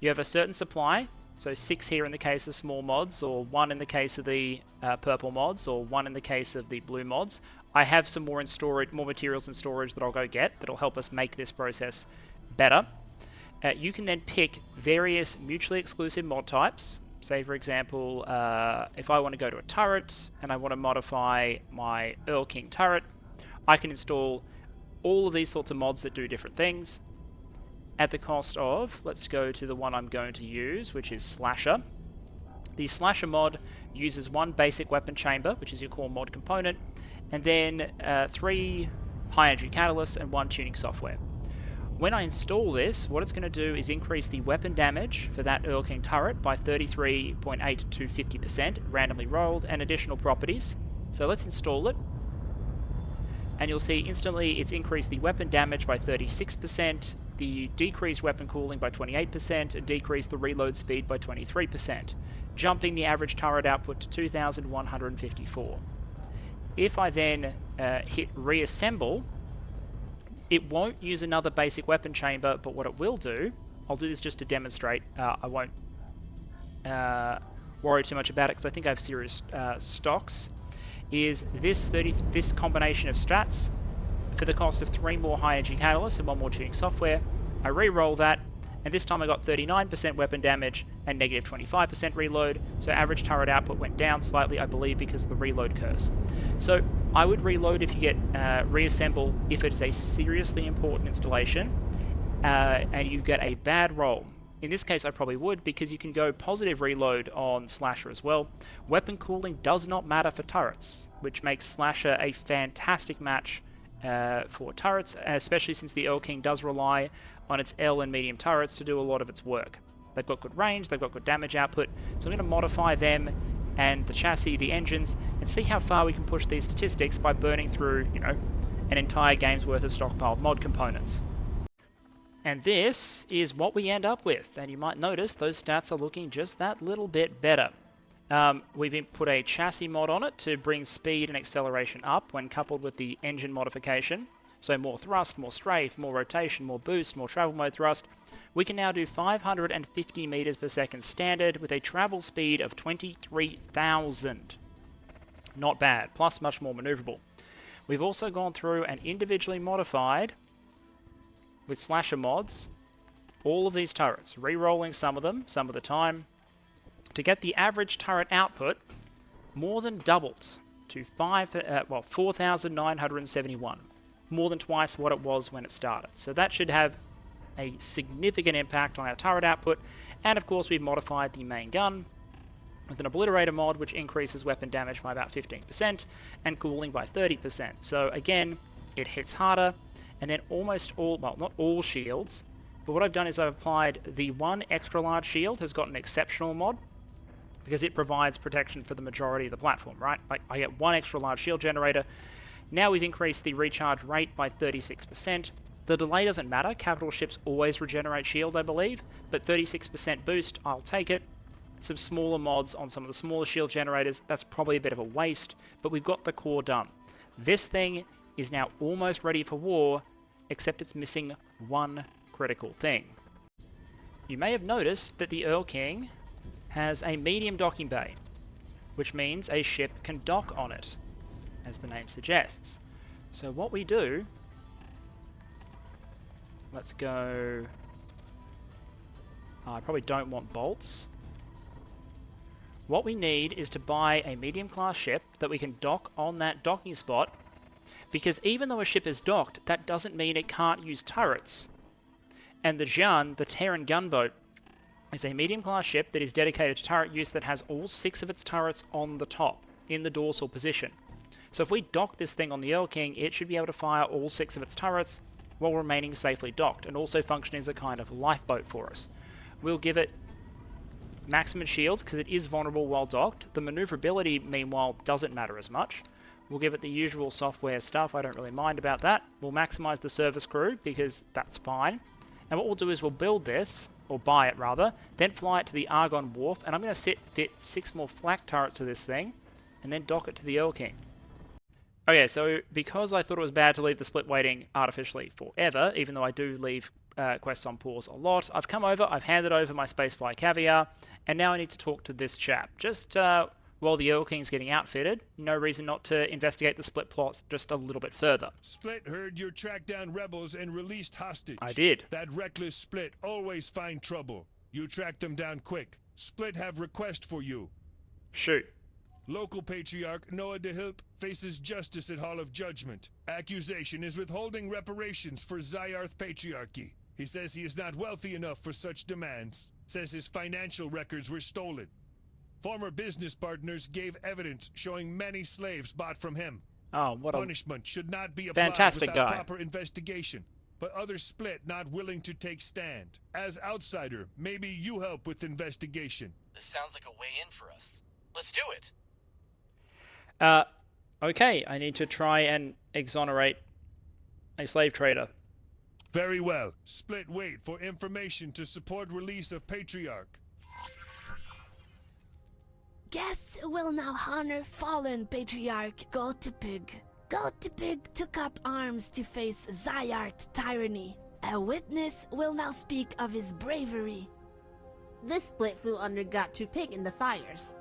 you have a certain supply, so 6 here in the case of small mods, or 1 in the case of the purple mods, or 1 in the case of the blue mods. I have some more in storage, more materials in storage that I'll go get, that'll help us make this process better. You can then pick various mutually exclusive mod types. Say, for example, if I want to go to a turret and I want to modify my Erlking turret, I can install all of these sorts of mods that do different things at the cost of, let's go to the one I'm going to use, which is Slasher. The Slasher mod uses 1 basic weapon chamber, which is your core mod component, and then 3 high energy catalysts and 1 tuning software. When I install this, what it's going to do is increase the weapon damage for that Erlking turret by 33.8 to 50%, randomly rolled, and additional properties. So let's install it. And you'll see instantly it's increased the weapon damage by 36%, the decreased weapon cooling by 28%, and decreased the reload speed by 23%, jumping the average turret output to 2,154. If I then hit reassemble, it won't use another basic weapon chamber, but what it will do, I'll do this just to demonstrate, I won't worry too much about it because I think I have serious stocks, is this combination of strats for the cost of 3 more high energy catalysts and 1 more tuning software. I re-roll that, and this time I got 39% weapon damage and negative 25% reload, so average turret output went down slightly, I believe, because of the reload curse. So I would reload if you get reassemble if it is a seriously important installation and you get a bad roll. In this case I probably would, because you can go positive reload on Slasher as well. Weapon cooling does not matter for turrets, which makes Slasher a fantastic match for turrets, especially since the Erlking does rely on its L and medium turrets to do a lot of its work. They've got good range, they've got good damage output, so I'm going to modify them and the chassis, the engines, and see how far we can push these statistics by burning through, you know, an entire game's worth of stockpiled mod components. And this is what we end up with, and you might notice those stats are looking just that little bit better. We've put a chassis mod on it to bring speed and acceleration up when coupled with the engine modification. So more thrust, more strafe, more rotation, more boost, more travel mode thrust. We can now do 550 meters per second standard with a travel speed of 23,000. Not bad, plus much more maneuverable. We've also gone through and individually modified, with slasher mods, all of these turrets, re-rolling some of them, some of the time, to get the average turret output more than doubled to 4,971. More than twice what it was when it started. So that should have a significant impact on our turret output. And of course we've modified the main gun with an obliterator mod which increases weapon damage by about 15% and cooling by 30%. So again, it hits harder, and then almost all, well, not all shields, but what I've done is I've applied the one extra large shield has got an exceptional mod because it provides protection for the majority of the platform, right? I get one extra large shield generator. Now we've increased the recharge rate by 36%. The delay doesn't matter. Capital ships always regenerate shield, I believe. But 36% boost, I'll take it. Some smaller mods on some of the smaller shield generators, that's probably a bit of a waste. But we've got the core done. This thing is now almost ready for war, except it's missing one critical thing. You may have noticed that the Erlking has a medium docking bay, which means a ship can dock on it, as the name suggests. So what we do, let's go, I probably don't want bolts. What we need is to buy a medium class ship that we can dock on that docking spot, because even though a ship is docked, that doesn't mean it can't use turrets. And the Xenon, the Terran gunboat, is a medium class ship that is dedicated to turret use that has all 6 of its turrets on the top, in the dorsal position. So if we dock this thing on the Erlking, it should be able to fire all 6 of its turrets while remaining safely docked, and also function as a kind of lifeboat for us. We'll give it maximum shields because it is vulnerable while docked. The maneuverability, meanwhile, doesn't matter as much. We'll give it the usual software stuff, I don't really mind about that. We'll maximize the service crew because that's fine. And what we'll do is we'll build this, or buy it rather, then fly it to the Argon Wharf, and I'm going to fit 6 more flak turrets to this thing, and then dock it to the Erlking. Okay, so because I thought it was bad to leave the split waiting artificially forever, even though I do leave quests on pause a lot, I've come over, I've handed over my Spacefly Caviar, and now I need to talk to this chap. Just while the Erlking's getting outfitted, no reason not to investigate the split plot just a little bit further. Split heard you tracked down rebels and released hostage. I did. That reckless Split always find trouble. You tracked them down quick. Split have request for you. Shoot. Local patriarch Noah DeHilp faces justice at Hall of Judgment. Accusation is withholding reparations for Zyarth Patriarchy. He says he is not wealthy enough for such demands. Says his financial records were stolen. Former business partners gave evidence showing many slaves bought from him. Oh, what a punishment should not be applied fantastic without guy. proper investigation. But others Split not willing to take stand. As outsider, maybe you help with investigation. This sounds like a way in for us. Let's do it. Okay, I need to try and exonerate a slave trader. Very well. Split wait for information to support release of Patriarch. Guests will now honor fallen patriarch Gotipig. Gotipig took up arms to face Zyarth tyranny. A witness will now speak of his bravery. This split flew under Gotipig in the fires.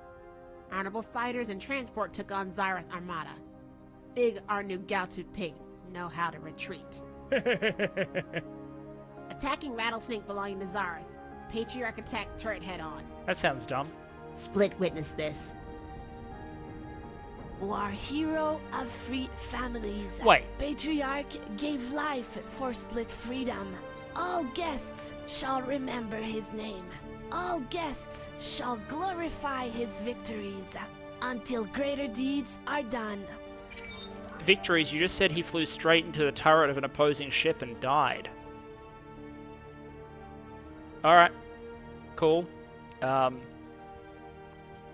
Honorable fighters and transport took on Zyarth Armada. Big our new Gotipig know how to retreat. Attacking Rattlesnake belonging to Zyarth. Patriarch attacked turret head on. That sounds dumb. Split witnessed this. War hero of free families. Wait. Patriarch gave life for Split freedom. All guests shall remember his name. All guests shall glorify his victories until greater deeds are done. Victories, you just said he flew straight into the turret of an opposing ship and died. Alright. Cool.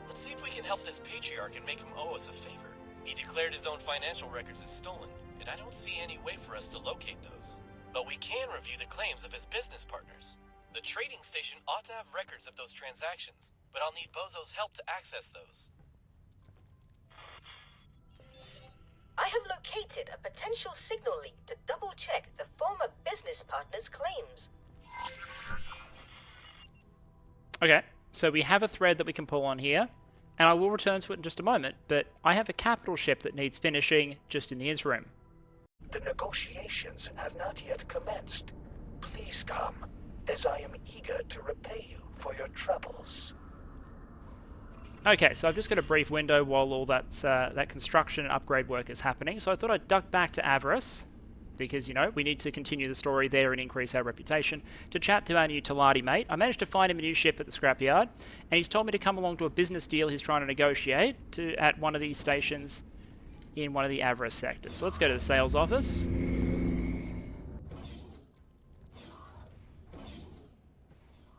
Let's see if we can help this patriarch and make him owe us a favor. He declared his own financial records as stolen, and I don't see any way for us to locate those. But we can review the claims of his business partners. The trading station ought to have records of those transactions, but I'll need Bozo's help to access those. I have located a potential signal leak to double-check the former business partner's claims. Okay, so we have a thread that we can pull on here, and I will return to it in just a moment, but I have a capital ship that needs finishing just in the interim. The negotiations have not yet commenced. Please come, as I am eager to repay you for your troubles. Okay, so I've just got a brief window while all that construction and upgrade work is happening, so I thought I'd duck back to Avarice, because, you know, we need to continue the story there and increase our reputation, to chat to our new Talati mate. I managed to find him a new ship at the scrapyard, and he's told me to come along to a business deal he's trying to negotiate at one of these stations in one of the Avarice sectors. So let's go to the sales office.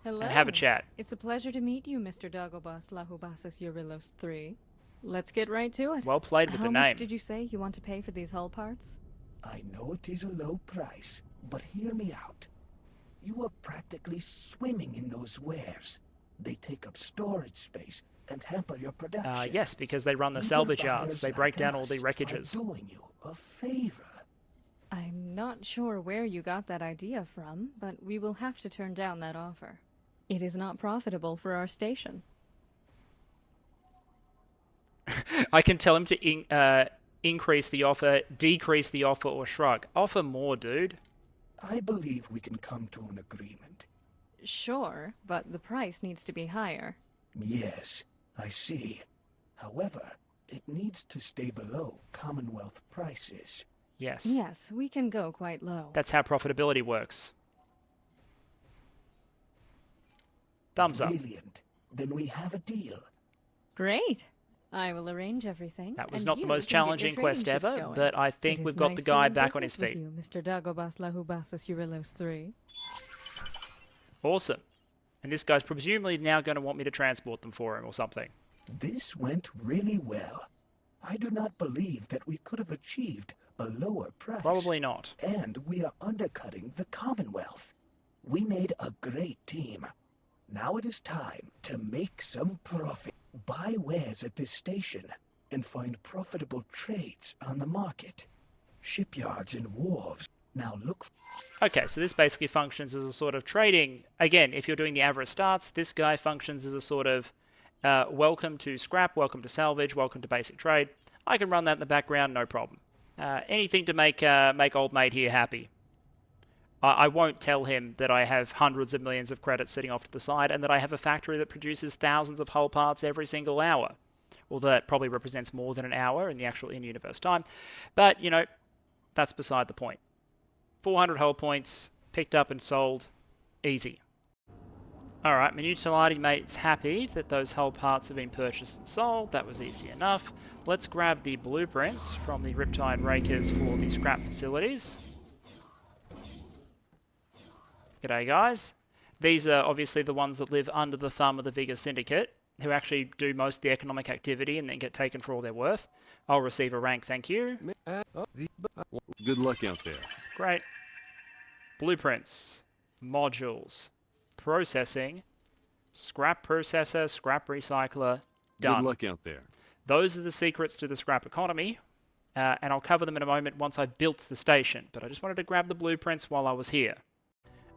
Hello. And have a chat. It's a pleasure to meet you, Mr. Dagobas Lahubasas Eurylos III. Let's get right to it. Well played with the name. How much did you say you want to pay for these hull parts? I know it is a low price, but hear me out. You are practically swimming in those wares. They take up storage space and hamper your production. Yes, because they run the salvage yards. They break down all the wreckages. I'm doing you a favor. I'm not sure where you got that idea from, but we will have to turn down that offer. It is not profitable for our station. I can tell him to increase the offer, decrease the offer, or shrug. Offer more, dude. I believe we can come to an agreement. Sure, but the price needs to be higher. Yes, I see. However, it needs to stay below Commonwealth prices. Yes. Yes, we can go quite low. That's how profitability works. Thumbs up. Brilliant. Then we have a deal. Great. I will arrange everything. That was not the most challenging quest ever, but I think we've got the nice guy doing back on his business feet. with you, Mr. Dagobas Lahubasas Eurylos III. Awesome. And this guy's presumably now going to want me to transport them for him or something. This went really well. I do not believe that we could have achieved a lower price. Probably not. And we are undercutting the Commonwealth. We made a great team. Now it is time to make some profit. Buy wares at this station and find profitable trades on the market. Shipyards and wharves now look. Okay, so this basically functions as a sort of trading. Again, if you're doing the average starts, this guy functions as a sort of welcome to scrap, welcome to salvage, welcome to basic trade. I can run that in the background, no problem. Anything to make old mate here happy. I won't tell him that I have hundreds of millions of credits sitting off to the side and that I have a factory that produces thousands of hull parts every single hour. Although that probably represents more than an hour in the actual in-universe time. But, you know, that's beside the point. 400 hull points, picked up and sold, easy. Alright, my new Talati mate's happy that those hull parts have been purchased and sold. That was easy enough. Let's grab the blueprints from the Riptide Rakers for the scrap facilities. G'day guys. These are obviously the ones that live under the thumb of the Vigor Syndicate, who actually do most of the economic activity and then get taken for all their worth. I'll receive a rank, thank you. Good luck out there. Great. Blueprints, modules, processing, scrap processor, scrap recycler, done. Good luck out there. Those are the secrets to the scrap economy, and I'll cover them in a moment once I've built the station, but I just wanted to grab the blueprints while I was here.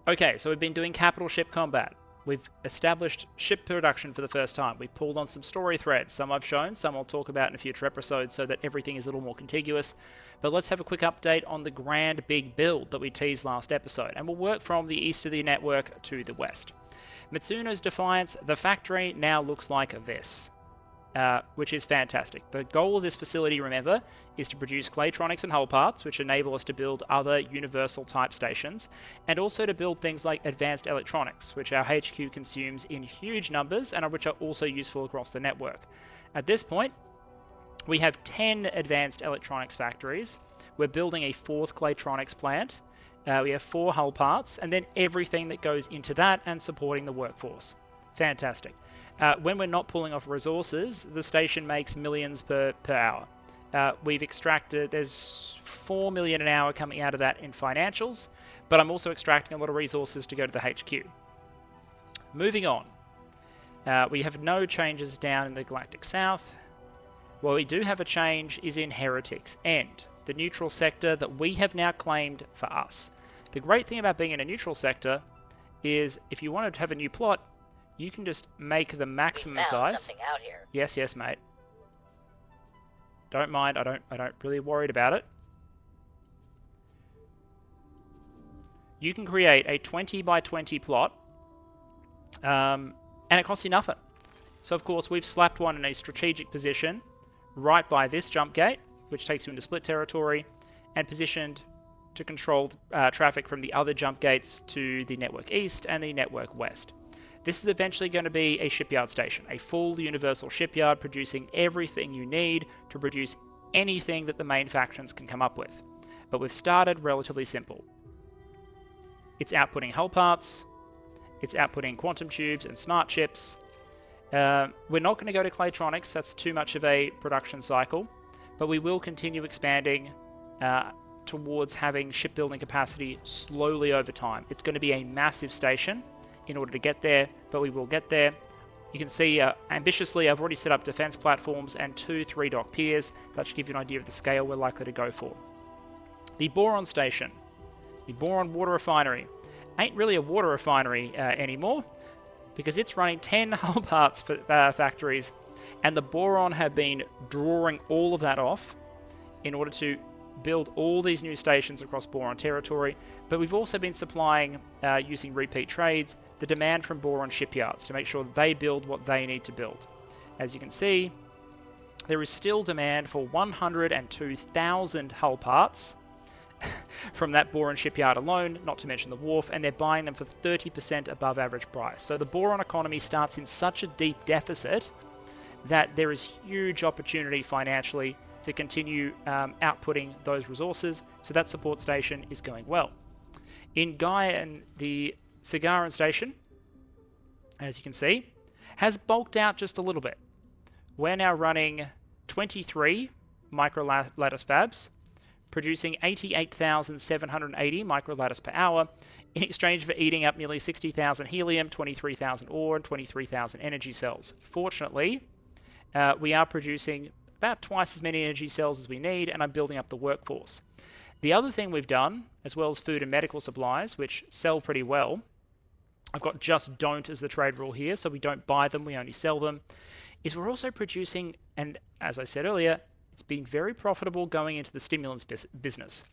Okay, so we've been doing capital ship combat. We've established ship production for the first time. We've pulled on some story threads. Some I've shown, some I'll talk about in a future episodes so that everything is a little more contiguous. But let's have a quick update on the grand big build that we teased last episode. And we'll work from the east of the network to the west. Mitsuno's Defiance, the factory now looks like this. Which is fantastic. The goal of this facility, remember, is to produce Claytronics and hull parts, which enable us to build other universal type stations, and also to build things like advanced electronics, which our HQ consumes in huge numbers and which are also useful across the network. At this point, we have 10 advanced electronics factories. We're building a 4th Claytronics plant. We have 4 hull parts, and then everything that goes into that and supporting the workforce. Fantastic. When we're not pulling off resources, the station makes millions per hour. We've extracted, there's 4 million an hour coming out of that in financials, but I'm also extracting a lot of resources to go to the HQ. Moving on. We have no changes down in the Galactic South. What we do have a change is in Heretics End, the neutral sector that we have now claimed for us. The great thing about being in a neutral sector is if you wanted to have a new plot, you can just make the maximum size. Something out here. Yes, mate. Don't mind. I don't really worried about it. You can create a 20 by 20 plot, and it costs you nothing. So of course we've slapped one in a strategic position right by this jump gate, which takes you into split territory, and positioned to control traffic from the other jump gates to the network east and the network west. This is eventually going to be a shipyard station, a full universal shipyard producing everything you need to produce anything that the main factions can come up with. But we've started relatively simple. It's outputting hull parts, it's outputting quantum tubes and smart chips. We're not going to go to Claytronics, that's too much of a production cycle, but we will continue expanding towards having shipbuilding capacity slowly over time. It's going to be a massive station in order to get there, but we will get there. You can see ambitiously I've already set up defense platforms and 2 3-dock piers. That should give you an idea of the scale we're likely to go for. The Boron Station, the Boron Water Refinery, ain't really a water refinery anymore because it's running 10 hull parts for factories, and the Boron have been drawing all of that off in order to build all these new stations across Boron territory. But we've also been supplying, using repeat trades, the demand from Boron shipyards to make sure that they build what they need to build. As you can see, there is still demand for 102,000 hull parts from that Boron shipyard alone, not to mention the wharf, and they're buying them for 30% above average price. So the Boron economy starts in such a deep deficit that there is huge opportunity financially to continue outputting those resources, so that support station is going well. In Gaia, and the Cigaran station, as you can see, has bulked out just a little bit. We're now running 23 microlattice fabs, producing 88,780 microlattice per hour, in exchange for eating up nearly 60,000 helium, 23,000 ore, and 23,000 energy cells. Fortunately, we are producing about twice as many energy cells as we need, and I'm building up the workforce. The other thing we've done, as well as food and medical supplies, which sell pretty well, I've got just don't as the trade rule here, so we don't buy them, we only sell them, is we're also producing, and as I said earlier, it's been very profitable going into the stimulants business.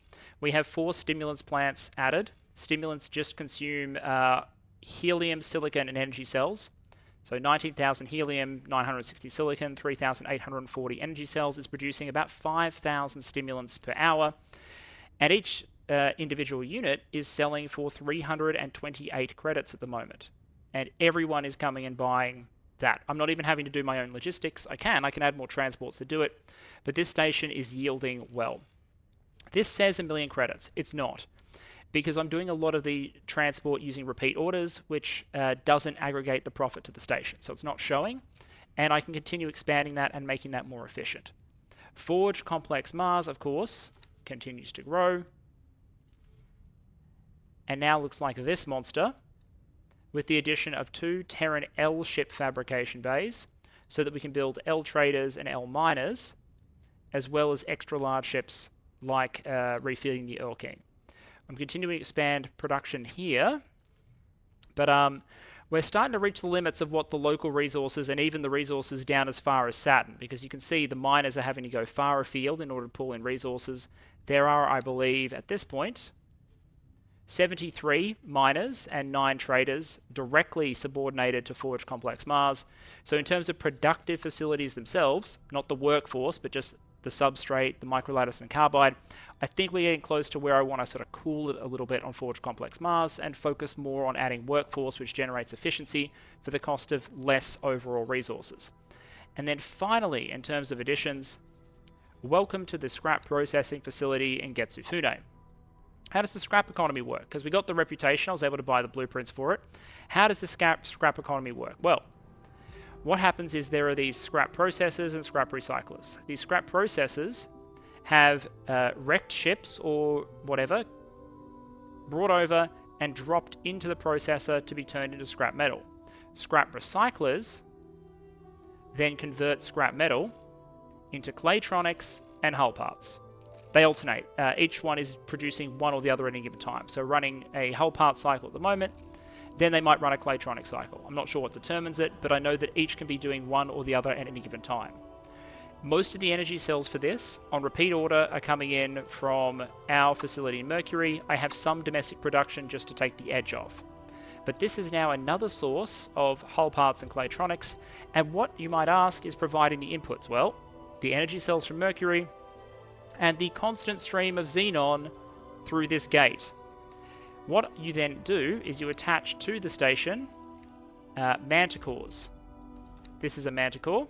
We have 4 stimulants plants added. Stimulants just consume helium, silicon, and energy cells. So 19,000 helium, 960 silicon, 3,840 energy cells is producing about 5,000 stimulants per hour. And each individual unit is selling for 328 credits at the moment. And everyone is coming and buying that. I'm not even having to do my own logistics. I can add more transports to do it. But this station is yielding well. This says 1 million credits. It's not, because I'm doing a lot of the transport using repeat orders, which doesn't aggregate the profit to the station. So it's not showing, and I can continue expanding that and making that more efficient. Forge Complex Mars, of course, continues to grow, and now looks like this monster, with the addition of 2 Terran L ship fabrication bays, so that we can build L traders and L miners, as well as extra large ships like refitting the Erlking. I'm continuing to expand production here, but we're starting to reach the limits of what the local resources and even the resources down as far as Saturn, because you can see the miners are having to go far afield in order to pull in resources. There are, I believe, at this point, 73 miners and 9 traders directly subordinated to Forge Complex Mars. So in terms of productive facilities themselves, not the workforce, but just the substrate, the microlattice and carbide, I think we're getting close to where I want to sort of cool it a little bit on Forge Complex Mars and focus more on adding workforce, which generates efficiency for the cost of less overall resources. And then finally, in terms of additions, welcome to the scrap processing facility in Getsufune. How does the scrap economy work? Because we got the reputation, I was able to buy the blueprints for it. How does the scrap economy work? Well, what happens is there are these scrap processors and scrap recyclers. These scrap processors have wrecked ships or whatever brought over and dropped into the processor to be turned into scrap metal. Scrap recyclers then convert scrap metal into claytronics and hull parts. They alternate. Each one is producing one or the other at any given time. So running a hull part cycle at the moment, then they might run a claytronic cycle. I'm not sure what determines it, but I know that each can be doing one or the other at any given time. Most of the energy cells for this, on repeat order, are coming in from our facility in Mercury. I have some domestic production just to take the edge off. But this is now another source of hull parts and claytronics, and what you might ask is providing the inputs. Well, the energy cells from Mercury, and the constant stream of xenon through this gate. What you then do is you attach to the station manticores. This is a manticore.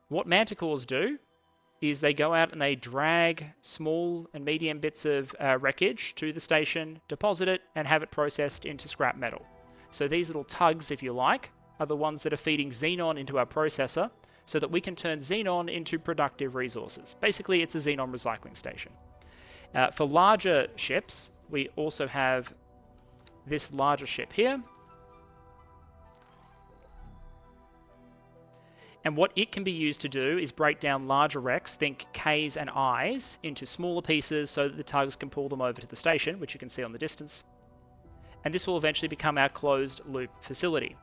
What manticores do is they go out and they drag small and medium bits of wreckage to the station, deposit it, and have it processed into scrap metal. So these little tugs, if you like, are the ones that are feeding xenon into our processor so that we can turn xenon into productive resources. Basically, it's a xenon recycling station. For larger ships, we also have this larger ship here. And what it can be used to do is break down larger wrecks, think Ks and Is, into smaller pieces so that the tugs can pull them over to the station, which you can see on the distance. And this will eventually become our closed loop facility.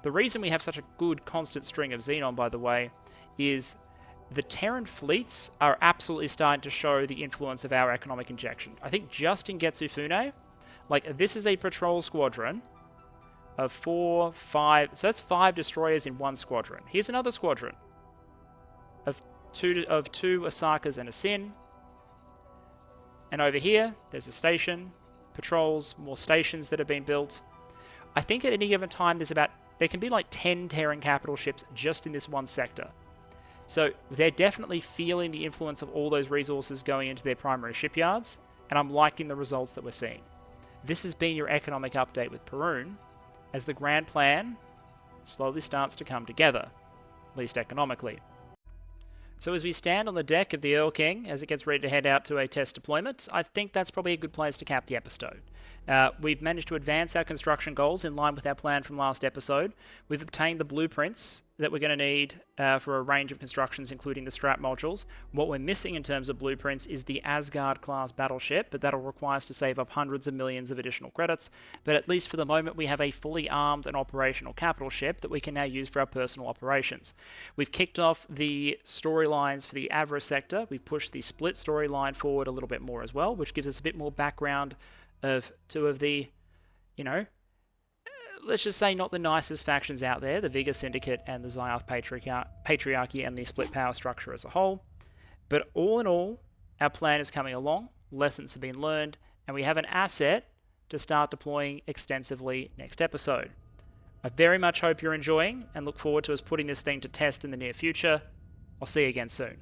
The reason we have such a good constant string of xenon, by the way, is the Terran fleets are absolutely starting to show the influence of our economic injection. I think just in Getsufune, like this is a patrol squadron of 4, 5, so that's 5 destroyers in one squadron. Here's another squadron of two Osakas and a Sin. And over here, there's a station, patrols, more stations that have been built. I think at any given time there can be like 10 Terran capital ships just in this one sector. So they're definitely feeling the influence of all those resources going into their primary shipyards, and I'm liking the results that we're seeing. This has been your economic update with Perun, as the grand plan slowly starts to come together, at least economically. So as we stand on the deck of the Erlking as it gets ready to head out to a test deployment, I think that's probably a good place to cap the episode. We've managed to advance our construction goals in line with our plan from last episode. We've obtained the blueprints that we're going to need for a range of constructions, including the strap modules. What we're missing in terms of blueprints is the Asgard-class battleship, but that'll require us to save up hundreds of millions of additional credits. But at least for the moment, we have a fully armed and operational capital ship that we can now use for our personal operations. We've kicked off the storylines for the Avarice sector. We've pushed the Split storyline forward a little bit more as well, which gives us a bit more background of two of the, let's just say not the nicest factions out there, the Vigor Syndicate and the Xayarth Patriarchy and the Split power structure as a whole. But all in all, our plan is coming along, lessons have been learned, and we have an asset to start deploying extensively next episode. I very much hope you're enjoying and look forward to us putting this thing to test in the near future. I'll see you again soon.